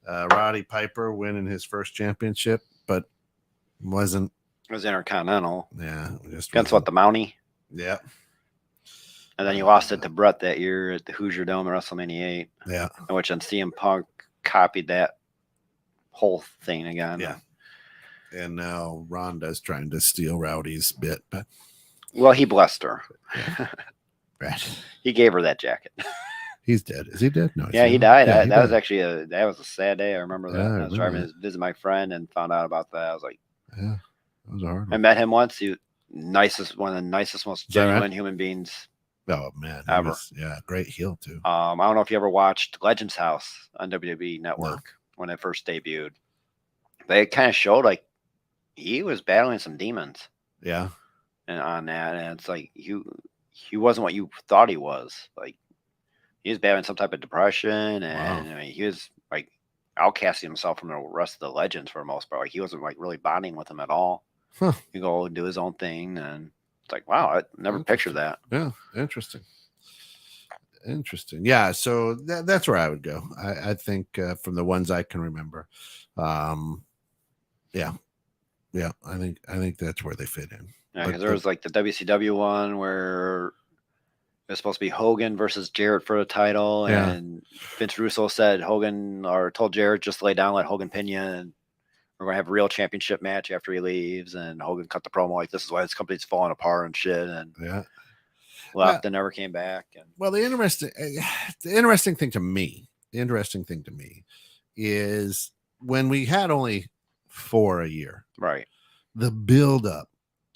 [SPEAKER 1] Roddy Piper winning his first championship, but wasn't.
[SPEAKER 3] It was Intercontinental.
[SPEAKER 1] Yeah.
[SPEAKER 3] Against what, the Mountie?
[SPEAKER 1] Yeah.
[SPEAKER 3] And then you lost it to Brett that year at the Hoosier Dome at WrestleMania 8.
[SPEAKER 1] Yeah.
[SPEAKER 3] In which then CM Punk copied that whole thing again.
[SPEAKER 1] Yeah. And now Rhonda's trying to steal Rowdy's bit, but
[SPEAKER 3] he blessed her.
[SPEAKER 1] Yeah. Right.
[SPEAKER 3] He gave her that jacket.
[SPEAKER 1] He's dead. Is he dead? No.
[SPEAKER 3] Yeah, he died. That was actually a sad day. I remember that. I was driving to visit my friend and found out about that. I was like,
[SPEAKER 1] yeah, that was hard.
[SPEAKER 3] I met him once. He one of the nicest, most genuine human beings.
[SPEAKER 1] Oh man,
[SPEAKER 3] ever.
[SPEAKER 1] Great heel too.
[SPEAKER 3] I don't know if you ever watched Legends House on WWE Network when it first debuted. they kind of showed like he was battling some demons.
[SPEAKER 1] Yeah.
[SPEAKER 3] And on that, and it's like he wasn't what you thought he was. Like he was battling some type of depression, and I mean, he was like outcasting himself from the rest of the legends for the most part. Like he wasn't like really bonding with them at all.
[SPEAKER 1] Huh.
[SPEAKER 3] He go and do his own thing, and it's like, wow, I never pictured that.
[SPEAKER 1] Yeah, interesting. Yeah, so that's where I would go. I think from the ones I can remember, yeah, I think that's where they fit in.
[SPEAKER 3] Yeah, because there was like the WCW one where it was supposed to be Hogan versus Jarrett for the title, and Vince Russo said Hogan or told Jarrett just lay down, let Hogan pin you, and we're gonna have a real championship match after he leaves. And Hogan cut the promo like, "This is why this company's falling apart and shit." And left and never came back. And
[SPEAKER 1] well, the interesting thing to me is when we had only 4 a year,
[SPEAKER 3] right?
[SPEAKER 1] The build up,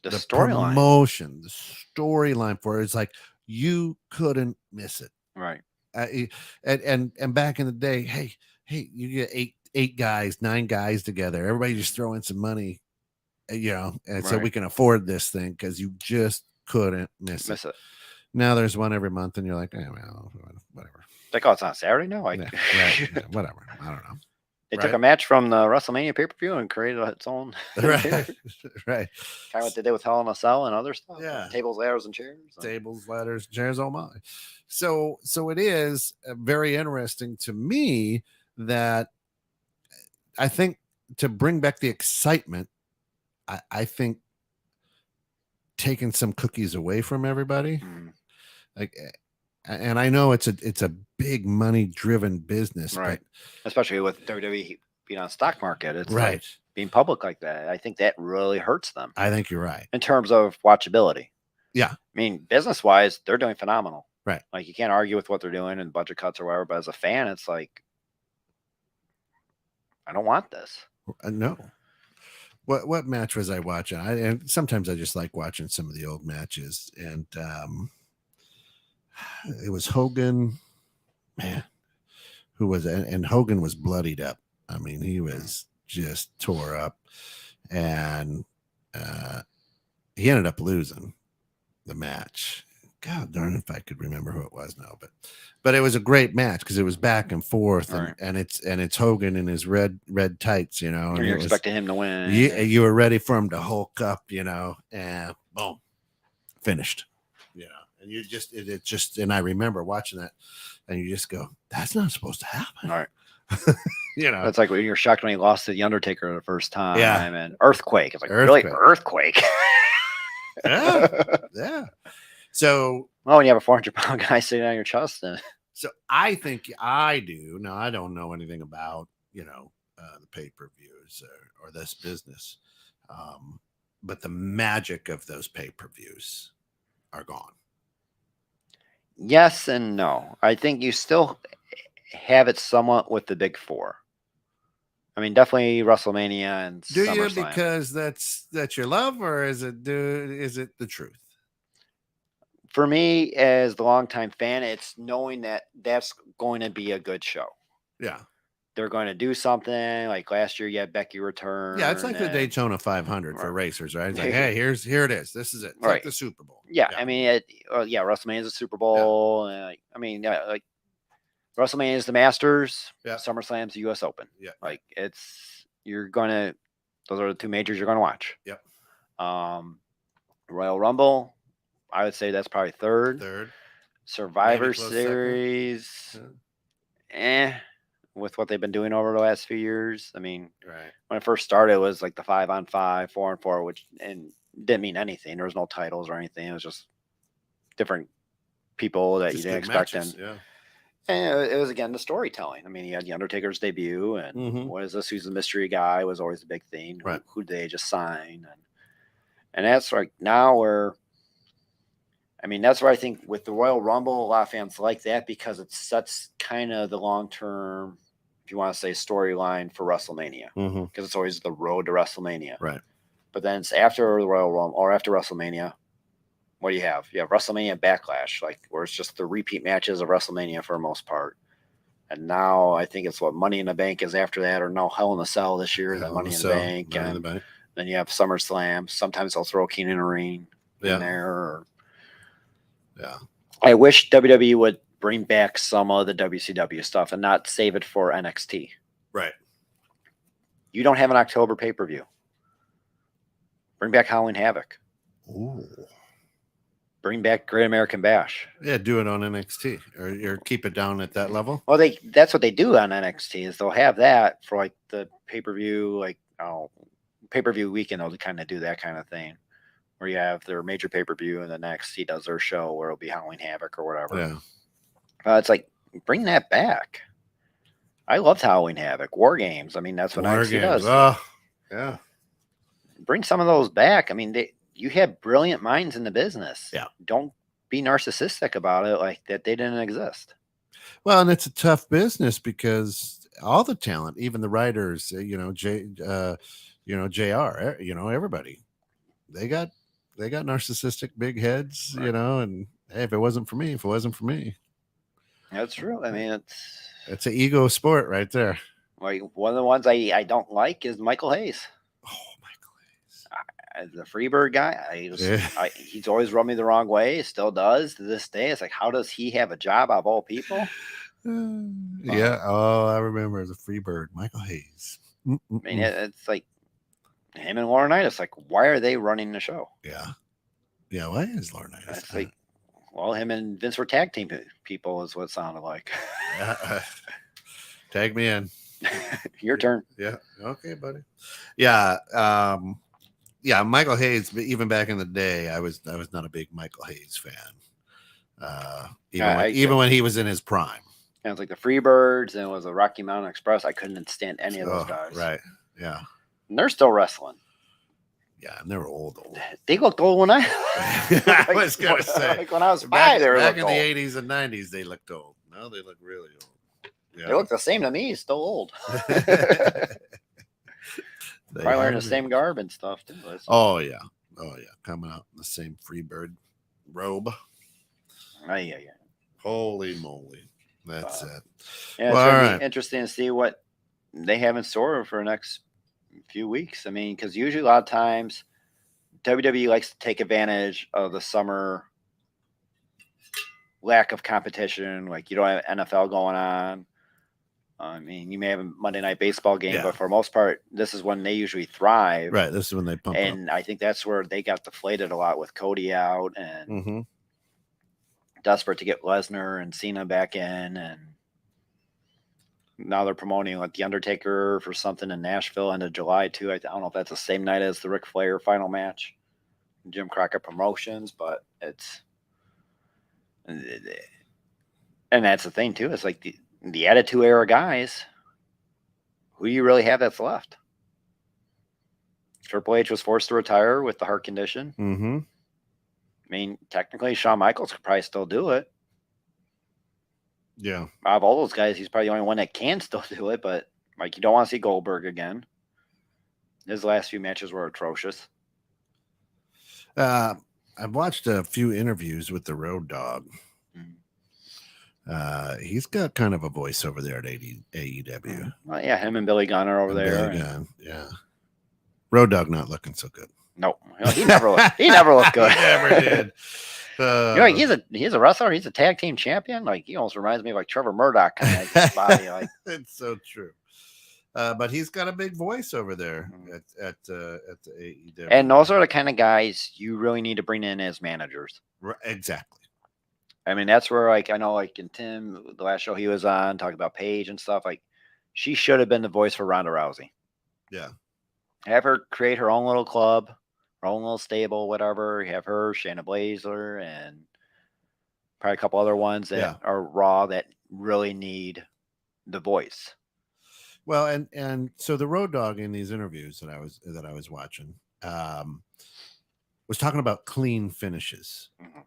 [SPEAKER 3] the storyline,
[SPEAKER 1] promotion, the storyline for it is like you couldn't miss it,
[SPEAKER 3] right?
[SPEAKER 1] And back in the day, hey, you get eight guys, 9 guys together, everybody just throw in some money, and so we can afford this thing because you just couldn't miss it. Now there's one every month, and you're like, well, whatever.
[SPEAKER 3] They call it's on Saturday now.
[SPEAKER 1] Whatever. I don't know.
[SPEAKER 3] They took a match from the WrestleMania pay-per-view and created its own.
[SPEAKER 1] Right.
[SPEAKER 3] Kind of what they did with Hell in a Cell and other stuff.
[SPEAKER 1] Yeah.
[SPEAKER 3] Tables, ladders, and chairs.
[SPEAKER 1] Tables, ladders, chairs. Oh my! So it is very interesting to me that I think to bring back the excitement, I think taking some cookies away from everybody, like. And I know it's a big money driven business,
[SPEAKER 3] right?
[SPEAKER 1] But
[SPEAKER 3] especially with WWE being on the stock market, it's
[SPEAKER 1] right.
[SPEAKER 3] Like being public like that. I think that really hurts them.
[SPEAKER 1] I think you're right
[SPEAKER 3] in terms of watchability.
[SPEAKER 1] Yeah,
[SPEAKER 3] I mean, business wise, they're doing phenomenal.
[SPEAKER 1] Right.
[SPEAKER 3] Like you can't argue with what they're doing and budget cuts or whatever. But as a fan, it's like, I don't want this.
[SPEAKER 1] No. What match was I watching? And sometimes I just like watching some of the old matches, and it was Hogan, man, who was, and Hogan was bloodied up. I mean, he was just tore up, and he ended up losing the match. God darn if I could remember who it was now, but it was a great match because it was back and forth, and it's Hogan in his red tights, and
[SPEAKER 3] you're expecting him to win.
[SPEAKER 1] You were ready for him to Hulk up, and boom, finished. And you just, it just, and I remember watching that, and you just go, that's not supposed to happen.
[SPEAKER 3] All right. It's like when you're shocked when he lost to The Undertaker the first time.
[SPEAKER 1] Yeah.
[SPEAKER 3] And Earthquake. It's like, really? Earthquake?
[SPEAKER 1] Yeah. So,
[SPEAKER 3] when you have a 400-pound guy sitting on your chest.
[SPEAKER 1] So I think I do. Now, I don't know anything about, the pay-per-views or this business. But the magic of those pay-per-views are gone.
[SPEAKER 3] Yes and no. I think you still have it somewhat with the big 4. I mean, definitely WrestleMania and
[SPEAKER 1] do you
[SPEAKER 3] SummerSlam.
[SPEAKER 1] Because that's your love, or is it the truth?
[SPEAKER 3] For me, as the longtime fan, it's knowing that that's going to be a good show.
[SPEAKER 1] Yeah.
[SPEAKER 3] They're going to do something like last year. You had Becky return.
[SPEAKER 1] Yeah, it's like the Daytona 500 for racers, right? It's like, hey, here it is. This is it. It's like the Super Bowl.
[SPEAKER 3] Yeah, I mean, WrestleMania is the Super Bowl.
[SPEAKER 1] Yeah.
[SPEAKER 3] Like WrestleMania is the Masters.
[SPEAKER 1] Yeah.
[SPEAKER 3] SummerSlam's the U.S. Open.
[SPEAKER 1] Yeah,
[SPEAKER 3] like those are the 2 majors you're going to watch.
[SPEAKER 1] Yep.
[SPEAKER 3] Royal Rumble, I would say that's probably third. Survivor Series, with what they've been doing over the last few years. I mean, when it first started, it was like the 5-on-5, 4-on-4, which and didn't mean anything. There was no titles or anything. It was just different people that you didn't expect. And it was, again, the storytelling. I mean, you had The Undertaker's debut, and what is this? Who's the mystery guy was always the big thing.
[SPEAKER 1] Right.
[SPEAKER 3] Who did they just sign? And that's like now where, I mean, that's where I think with the Royal Rumble, a lot of fans like that because it sets kind of the long-term, if you want to say, storyline for WrestleMania. Because it's always the road to WrestleMania.
[SPEAKER 1] Right.
[SPEAKER 3] But then it's after the Royal Rumble or after WrestleMania. What do you have? You have WrestleMania Backlash, like where it's just the repeat matches of WrestleMania for the most part. And now I think it's what Money in the Bank is after that, or no, Hell in a Cell this year. Then Money in the Bank, and then you have SummerSlam. Sometimes they'll throw Keenan Ring in there. I wish WWE would bring back some of the WCW stuff and not save it for NXT.
[SPEAKER 1] Right.
[SPEAKER 3] You don't have an October pay-per-view. Bring back Halloween Havoc.
[SPEAKER 1] Ooh.
[SPEAKER 3] Bring back Great American Bash.
[SPEAKER 1] Yeah, do it on NXT or keep it down at that level.
[SPEAKER 3] Well, that's what they do on NXT is they'll have that for like the pay-per-view, pay-per-view weekend. They'll kind of do that kind of thing where you have their major pay-per-view and the NXT does their show where it'll be Halloween Havoc or whatever.
[SPEAKER 1] Yeah.
[SPEAKER 3] It's like, bring that back. I loved Halloween Havoc. War Games. I mean, that's what NXT does.
[SPEAKER 1] Oh, yeah.
[SPEAKER 3] Bring some of those back. I mean, you have brilliant minds in the business.
[SPEAKER 1] Yeah.
[SPEAKER 3] Don't be narcissistic about it like that they didn't exist.
[SPEAKER 1] Well, and it's a tough business because all the talent, even the writers, JR, everybody, they got narcissistic big heads, and hey, if it wasn't for me.
[SPEAKER 3] That's true. I mean,
[SPEAKER 1] it's an ego sport right there.
[SPEAKER 3] Like one of the ones I don't like is Michael Hayes.
[SPEAKER 1] Oh,
[SPEAKER 3] the Freebird guy, he's always run me the wrong way. Still does to this day. It's like, how does he have a job of all people?
[SPEAKER 1] Yeah. Oh, I remember as a Freebird, Michael Hayes.
[SPEAKER 3] I mean, it's like him and Laurinaitis. Like, why are they running the show?
[SPEAKER 1] Yeah. Yeah. Why is Laurinaitis?
[SPEAKER 3] It's like, well, him and Vince were tag team people, is what it sounded like.
[SPEAKER 1] Tag me in.
[SPEAKER 3] Your turn.
[SPEAKER 1] Yeah. Okay, buddy. Yeah. Yeah, Michael Hayes. Even back in the day, I was not a big Michael Hayes fan. Even when he was in his prime.
[SPEAKER 3] It was like the Freebirds, and it was a Rocky Mountain Express. I couldn't stand any of those guys.
[SPEAKER 1] Right. Yeah.
[SPEAKER 3] And they're still wrestling.
[SPEAKER 1] Yeah, and they were old.
[SPEAKER 3] They looked old when I
[SPEAKER 1] was gonna say.
[SPEAKER 3] Like when I was five, they were
[SPEAKER 1] back in the 80s and 90s. They looked old. Now they look really old. Yeah.
[SPEAKER 3] They look the same to me. Still old. Probably wearing the same garb and stuff too.
[SPEAKER 1] Oh yeah, coming out in the same Freebird robe.
[SPEAKER 3] Yeah.
[SPEAKER 1] Holy moly, that's it.
[SPEAKER 3] Yeah, well, it's gonna be interesting to see what they have in store for the next few weeks. I mean, because usually a lot of times WWE likes to take advantage of the summer lack of competition. Like you don't have NFL going on. I mean, you may have a Monday Night Baseball game, but for the most part, this is when they usually thrive.
[SPEAKER 1] Right. This is when they pump
[SPEAKER 3] and up. I think that's where they got deflated a lot with Cody out and desperate to get Lesnar and Cena back in. And now they're promoting like The Undertaker for something in Nashville end of July, too. I don't know if that's the same night as the Ric Flair final match. Jim Crockett Promotions, but it's. And that's the thing, too. It's like the Attitude Era guys, who do you really have that's left? Triple H was forced to retire with the heart condition.
[SPEAKER 1] Mm-hmm.
[SPEAKER 3] I mean, technically, Shawn Michaels could probably still do it.
[SPEAKER 1] Yeah.
[SPEAKER 3] Out of all those guys, he's probably the only one that can still do it, but like you don't want to see Goldberg again. His last few matches were atrocious.
[SPEAKER 1] I've watched a few interviews with the Road Dogg. He's got kind of a voice over there at AEW.
[SPEAKER 3] Well, yeah, him and Billy Gunn are over there.
[SPEAKER 1] Billy Gunn, yeah. Road Dogg not looking so good.
[SPEAKER 3] No, he never looked. He never looked good.
[SPEAKER 1] He never did.
[SPEAKER 3] He's a wrestler. He's a tag team champion. Like he almost reminds me of like Trevor Murdoch kind of body. Like
[SPEAKER 1] it's so true. But he's got a big voice over there at the AEW.
[SPEAKER 3] And those are the kind of guys you really need to bring in as managers.
[SPEAKER 1] Exactly.
[SPEAKER 3] I mean, that's where like I know like in Tim, the last show he was on, talking about Paige and stuff, like she should have been the voice for Ronda Rousey.
[SPEAKER 1] Yeah.
[SPEAKER 3] Have her create her own little club, her own little stable, whatever. Have her, Shayna Baszler, and probably a couple other ones that are Raw that really need the voice.
[SPEAKER 1] Well, and so the Road Dogg in these interviews that I was watching was talking about clean finishes. Mm-hmm.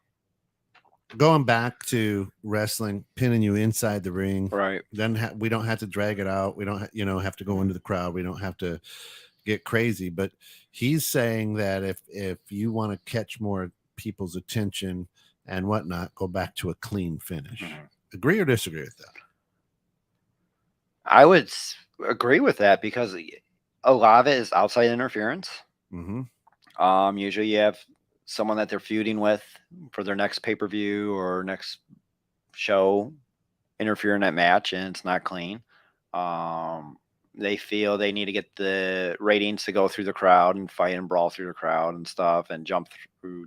[SPEAKER 1] Going back to wrestling, pinning you inside the ring,
[SPEAKER 3] right?
[SPEAKER 1] Then we don't have to drag it out. We don't, have to go into the crowd. We don't have to get crazy. But he's saying that if you want to catch more people's attention and whatnot, go back to a clean finish. Mm-hmm. Agree or disagree with that?
[SPEAKER 3] I would agree with that because a lot of it is outside interference. Usually you have someone that they're feuding with for their next pay-per-view or next show interfere in that match, and it's not clean. They feel they need to get the ratings to go through the crowd and fight and brawl through the crowd and stuff and jump through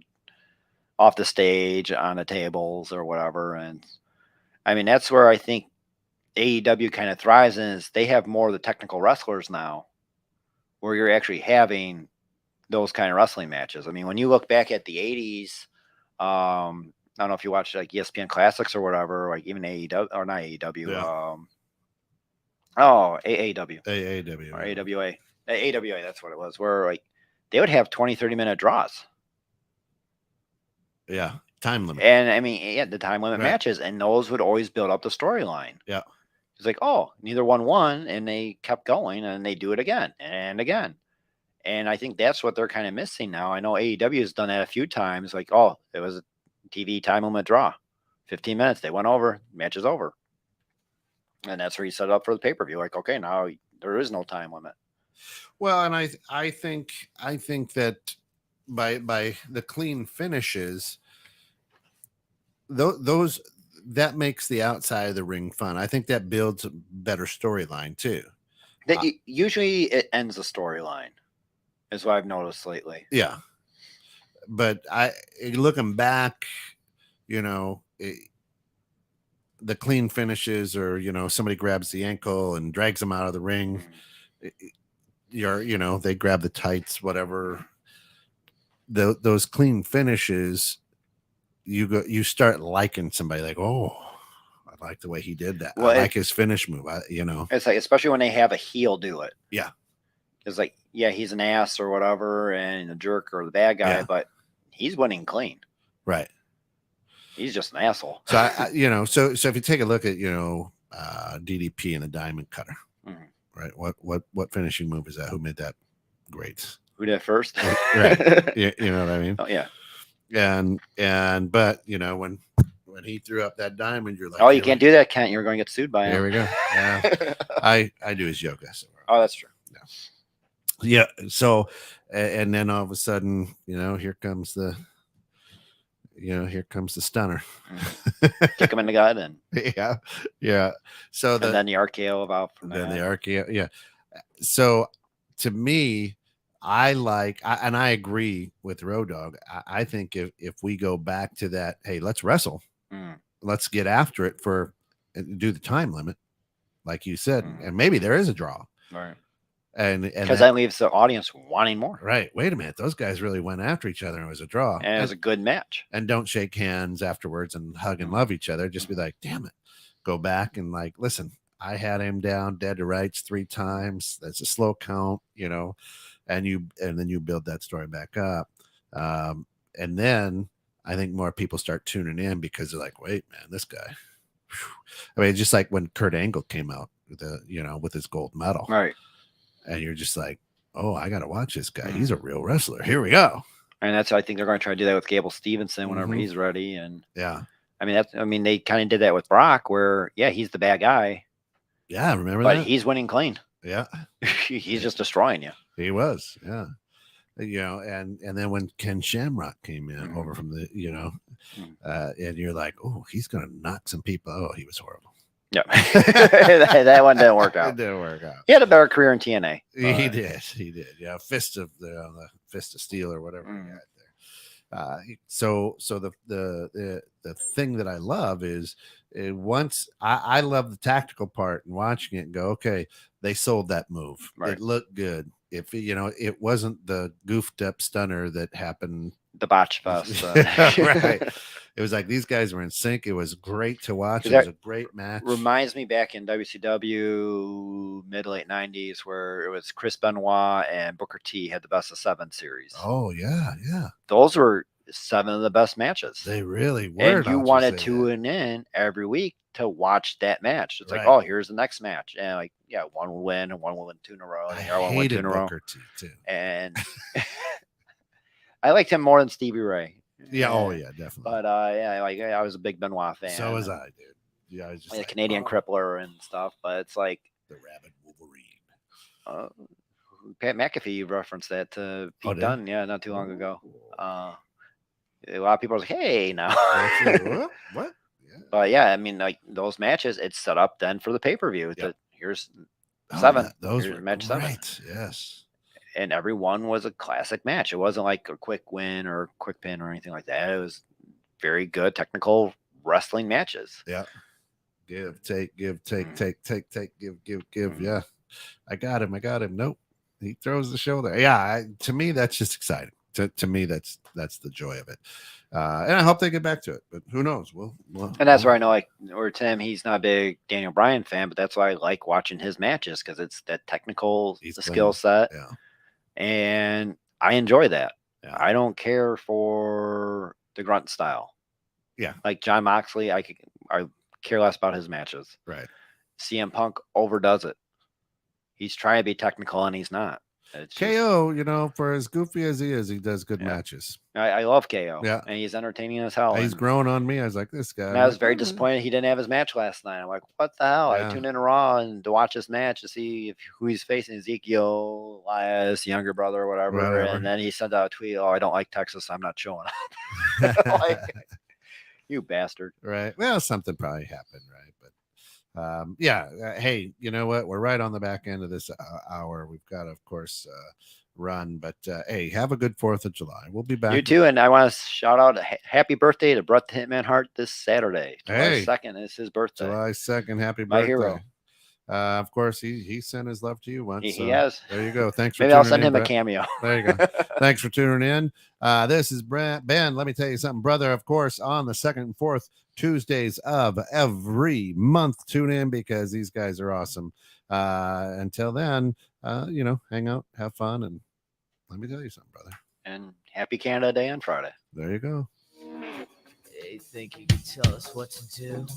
[SPEAKER 3] off the stage on the tables or whatever. And I mean, that's where I think AEW kind of thrives in, is they have more of the technical wrestlers now where you're actually having those kind of wrestling matches. I mean, when you look back at the 80s, I don't know if you watch like ESPN Classics or whatever, like even AEW or not AEW.
[SPEAKER 1] Yeah.
[SPEAKER 3] AAW.
[SPEAKER 1] AAW.
[SPEAKER 3] Or AWA. AWA, that's what it was. Where like they would have 20, 30-minute draws.
[SPEAKER 1] Yeah. Time limit.
[SPEAKER 3] And I mean, yeah, the time limit matches, and those would always build up the storyline.
[SPEAKER 1] Yeah.
[SPEAKER 3] It's like, oh, neither one won, and they kept going, and they do it again and again. And I think that's what they're kind of missing now. I know AEW has done that a few times. Like, oh, it was a TV time limit draw. 15 minutes. They went over. Match is over. And that's where you set it up for the pay-per-view. Like, okay, now there is no time limit.
[SPEAKER 1] Well, and I think that by the clean finishes, those that makes the outside of the ring fun. I think that builds a better storyline too.
[SPEAKER 3] That usually it ends the storyline, is what I've noticed lately.
[SPEAKER 1] Yeah, but looking back, the clean finishes, or somebody grabs the ankle and drags them out of the ring. They grab the tights, whatever. Those clean finishes, you start liking somebody, like, oh, I like the way he did that. Well, I like his finish move.
[SPEAKER 3] It's like, especially when they have a heel do it.
[SPEAKER 1] Yeah.
[SPEAKER 3] It's like, yeah, he's an ass or whatever, and a jerk or the bad guy, but he's winning clean.
[SPEAKER 1] Right.
[SPEAKER 3] He's just an asshole.
[SPEAKER 1] So so if you take a look at DDP and the Diamond Cutter, right? What finishing move is that? Who made that great?
[SPEAKER 3] Who did it first?
[SPEAKER 1] Right. You know what I mean?
[SPEAKER 3] Oh yeah.
[SPEAKER 1] But when he threw up that diamond, you're like,
[SPEAKER 3] oh, you can't do that, Kent. You're going to get sued by him.
[SPEAKER 1] There we go. Yeah. I do his yoga. So.
[SPEAKER 3] Oh, that's true.
[SPEAKER 1] Yeah. So, and then all of a sudden, here comes the stunner.
[SPEAKER 3] Kick him in the gut, and
[SPEAKER 1] yeah. So
[SPEAKER 3] and then the RKO about from
[SPEAKER 1] then the RKO. Yeah. So to me, and I agree with Road Dogg. I think if we go back to that, hey, let's wrestle, let's get after it do the time limit, like you said, and maybe there is a draw,
[SPEAKER 3] right?
[SPEAKER 1] And
[SPEAKER 3] because that leaves the audience wanting more.
[SPEAKER 1] Right. Wait a minute. Those guys really went after each other, and it was a draw.
[SPEAKER 3] And it was a good match.
[SPEAKER 1] And don't shake hands afterwards and hug and love each other. Just be like, damn it. Go back and like, listen, I had him down dead to rights 3 times. That's a slow count, and then you build that story back up. And then I think more people start tuning in because they're like, wait, man, this guy. Whew. I mean, just like when Kurt Angle came out with his gold medal.
[SPEAKER 3] Right.
[SPEAKER 1] And you're just like, oh, I got to watch this guy. He's a real wrestler. Here we go.
[SPEAKER 3] And I think they're going to try to do that with Gable Stevenson whenever he's ready. And
[SPEAKER 1] yeah,
[SPEAKER 3] I mean, they kind of did that with Brock, where he's the bad guy.
[SPEAKER 1] Yeah, remember
[SPEAKER 3] that?
[SPEAKER 1] But
[SPEAKER 3] he's winning clean.
[SPEAKER 1] Yeah,
[SPEAKER 3] he's just destroying you.
[SPEAKER 1] He was, yeah. And then when Ken Shamrock came in over from the, and you're like, oh, he's going to knock some people. Oh, he was horrible.
[SPEAKER 3] Yeah, that one didn't work out.
[SPEAKER 1] It didn't work out.
[SPEAKER 3] He had a better career in TNA.
[SPEAKER 1] He did. Yeah, Fist of Steel or whatever he had there. So the thing that I love is once I love the tactical part and watching it and go, okay, they sold that move. Right. It looked good. If it wasn't the goofed up stunner that happened.
[SPEAKER 3] The botch fest.
[SPEAKER 1] Right. It was like these guys were in sync. It was great to watch. It was a great match.
[SPEAKER 3] Reminds me back in WCW mid-late 90s where it was Chris Benoit and Booker T had the best of 7 series.
[SPEAKER 1] Oh, yeah.
[SPEAKER 3] Those were 7 of the best matches.
[SPEAKER 1] They really were.
[SPEAKER 3] And you wanted to tune in every week to watch that match. It's like, oh, here's the next match. And like, yeah, one will win and one will win 2 in a row. And the other one win 2 in a row.
[SPEAKER 1] Booker T too.
[SPEAKER 3] And I liked him more than Stevie Ray.
[SPEAKER 1] Yeah, oh yeah, definitely.
[SPEAKER 3] But I was a big Benoit fan.
[SPEAKER 1] So was I, dude. Yeah, I was just
[SPEAKER 3] like Canadian Crippler and stuff. But it's like
[SPEAKER 1] the Rabid Wolverine.
[SPEAKER 3] Pat McAfee referenced that to Pete Dunne, not too long ago.
[SPEAKER 1] Oh.
[SPEAKER 3] A lot of people are like, "Hey, now."
[SPEAKER 1] What?
[SPEAKER 3] Yeah. But yeah, I mean, like those matches, it's set up then for the pay-per-view.
[SPEAKER 1] Yep.
[SPEAKER 3] Here's 7.
[SPEAKER 1] Those
[SPEAKER 3] here's
[SPEAKER 1] were
[SPEAKER 3] match
[SPEAKER 1] great.
[SPEAKER 3] 7.
[SPEAKER 1] Yes.
[SPEAKER 3] And every one was a classic match. It wasn't like a quick win or quick pin or anything like that. It was very good technical wrestling matches.
[SPEAKER 1] Yeah. Give, take, give, take, take, give. Yeah. I got him. Nope. He throws the shoulder. Yeah. To me, that's just exciting. To me, that's the joy of it. And I hope they get back to it, but who knows?
[SPEAKER 3] And that's where I know, like, or Tim, he's not a big Daniel Bryan fan, but that's why I like watching his matches because it's that technical skill set.
[SPEAKER 1] Yeah.
[SPEAKER 3] And I enjoy that.
[SPEAKER 1] Yeah.
[SPEAKER 3] I don't care for the grunt style.
[SPEAKER 1] Yeah.
[SPEAKER 3] Like John Moxley, I care less about his matches.
[SPEAKER 1] Right.
[SPEAKER 3] CM Punk overdoes it. He's trying to be technical and he's not. It's
[SPEAKER 1] KO, for as goofy as he is, he does good matches.
[SPEAKER 3] I love KO.
[SPEAKER 1] Yeah.
[SPEAKER 3] And he's entertaining as hell.
[SPEAKER 1] He's grown on me. I was like, this guy.
[SPEAKER 3] And I was very disappointed he didn't have his match last night. I'm like, what the hell? I tuned in to Raw and to watch this match to see who he's facing, Ezekiel, Elias, younger brother, or whatever. And then he sent out a tweet, I don't like Texas. I'm not showing up. Like, you bastard.
[SPEAKER 1] Right. Well, something probably happened, right? But hey, you know what? We're right on the back end of this hour. We've got to, of course, run. But hey, have a good 4th of July. We'll be back.
[SPEAKER 3] You too. And I want to shout out a happy birthday to Brotha Hitman Hart this Saturday. July 2nd is his birthday.
[SPEAKER 1] July 2nd. Happy birthday.
[SPEAKER 3] My hero.
[SPEAKER 1] Of course, he sent his love to you once.
[SPEAKER 3] He has.
[SPEAKER 1] There you go. Thanks for
[SPEAKER 3] Maybe I'll send him a cameo.
[SPEAKER 1] There you go. Thanks for tuning in. This is Ben. Let me tell you something, brother. Of course, on the 2nd and 4th Tuesdays of every month, tune in because these guys are awesome. Until then, hang out, have fun, and let me tell you something, brother.
[SPEAKER 3] And happy Canada Day on Friday.
[SPEAKER 1] There you go.
[SPEAKER 2] You think you can tell us what to do?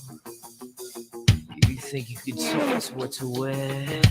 [SPEAKER 2] You think you can tell us what to wear?